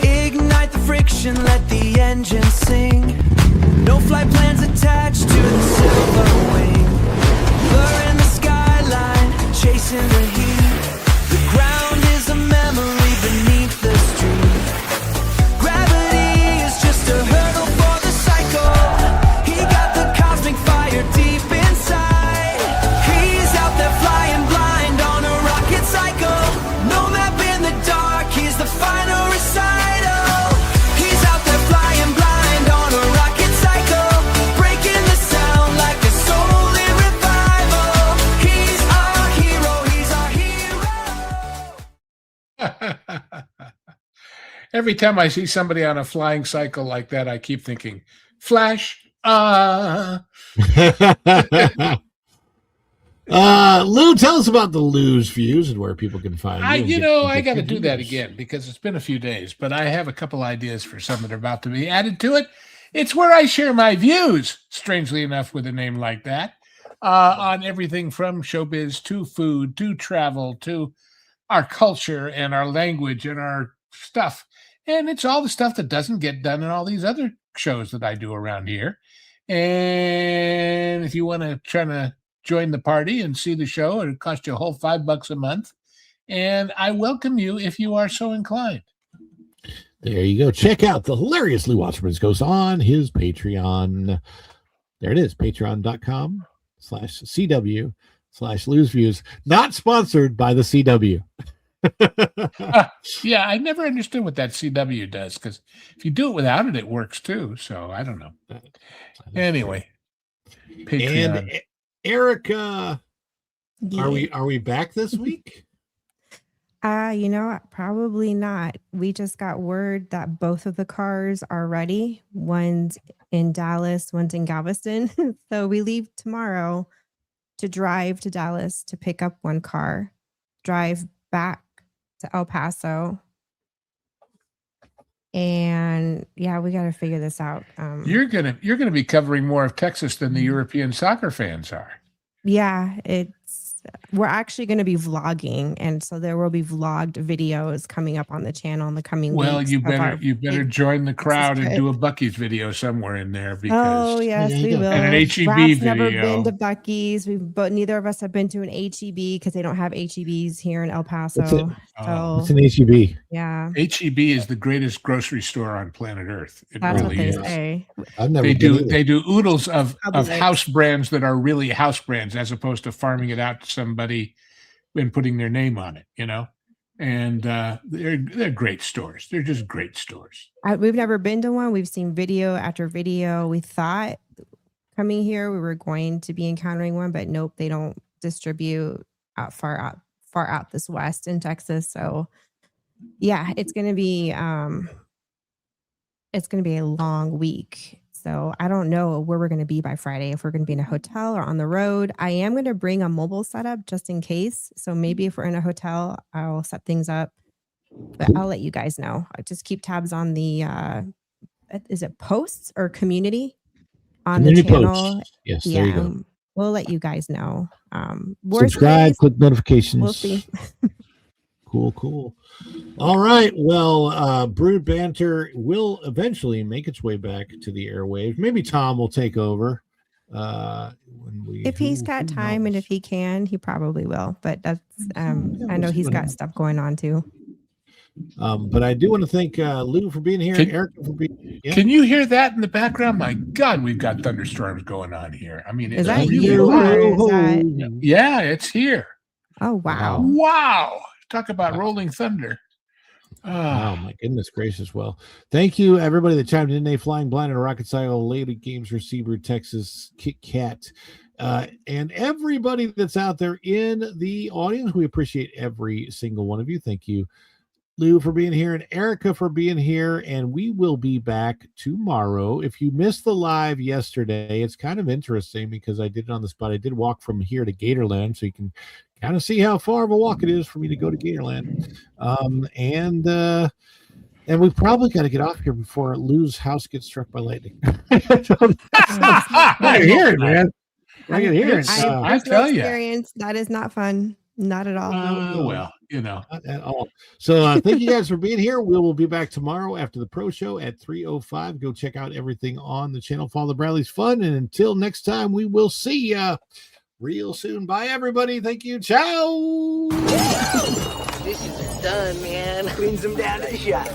Ignite the friction, let the engine sing. No flight plans attached to the silver wing. Blur in the skyline, chasing the heat. The ground is a memory beneath the street. Gravity is just a hurdle for the cycle. He got the cosmic fire deep inside. He's out there flying blind on a rocket cycle. No map in the dark, he's the final recital. He's out there flying blind on a rocket cycle, breaking the sound like a soul in revival. He's our hero, he's our hero. Every time I see somebody on a flying cycle like that, I keep thinking, Flash. Lou, tell us about the Lou's Views and where people can find you. I got to do that again because it's been a few days, but I have a couple ideas for some that are about to be added to it. It's where I share my views, strangely enough, with a name like that, on everything from showbiz to food to travel to our culture and our language and our stuff. And it's all the stuff that doesn't get done in all these other shows that I do around here. And if you want to try to join the party and see the show, it'll cost you a whole $5 a month. And I welcome you if you are so inclined. There you go. Check out the hilarious Lou Wasserman's Goes on his Patreon. There it is, patreon.com/CW/Lou's Views. Not sponsored by the CW. Yeah, I never understood what that CW does, because if you do it without it, it works too. So I don't know. Anyway, Patreon. And Erica, Yeah. are we back this week? Probably not. We just got word that both of the cars are ready. One's in Dallas, one's in Galveston. So we leave tomorrow to drive to Dallas to pick up one car, drive back to El Paso. And yeah, we got to figure this out. You're gonna be covering more of Texas than the European soccer fans are. Yeah, we're actually going to be vlogging, and so there will be vlogged videos coming up on the channel in the coming weeks. Well, you better join the crowd and do a Buc-ee's video somewhere in there, because yes, we will. And an HEB Rap's video. never been to Buc-ee's. But neither of us have been to an HEB because they don't have HEBs here in El Paso. It's an HEB. Yeah, HEB is the greatest grocery store on planet Earth. That's what they say. I've never They been do either. they do oodles of Publix. house brands that are really house brands, as opposed to farming it out to somebody and putting their name on it, and they're great stores. They're just great stores. We've never been to one. We've seen video after video. We thought coming here we were going to be encountering one, but nope, they don't distribute far out this west in Texas. So yeah, it's gonna be it's going to be a long week. So I don't know where we're going to be by Friday, if we're going to be in a hotel or on the road. I am going to bring a mobile setup just in case. So maybe if we're in a hotel, I'll set things up, but I'll let you guys know. I just keep tabs on the, is it posts or community on Community the channel? posts. Yes, there you go. We'll let you guys know. Subscribe, click notifications. We'll see. Cool. All right. Well, Brood Banter will eventually make its way back to the airwaves. Maybe Tom will take over. If he's got time and if he can, he probably will. But that's I know he's got stuff going on too. But I do want to thank Lou for being here, Erica for being. Yeah. Can you hear that in the background? My God, we've got thunderstorms going on here. I mean, is that you? Yeah, it's here. Oh wow! Wow! Talk about rolling thunder. Oh my goodness gracious. Well, thank you everybody that chimed in today. Flying Blind and Rocket Cycle, Lady Games Receiver, Texas, Kit Kat, and everybody that's out there in the audience. We appreciate every single one of you. Thank you, Lou, for being here, and Erica for being here. And we will be back tomorrow. If you missed the live yesterday, it's kind of interesting because I did it on the spot. I did walk from here to Gatorland, so you can kind of see how far of a walk it is for me to go to Gatorland. And we probably got to get off here before Lou's house gets struck by lightning. I can hear it, man. I can hear it. I tell you, experience that is not fun. Not at all. Well, you know, not at all. So thank you guys for being here. We will be back tomorrow after the pro show at 3:05. Go check out everything on the channel. Follow Bradley's Fun. And until next time, we will see ya real soon. Bye, everybody. Thank you. Ciao. Dishes are done, man. Cleans them down to the shot.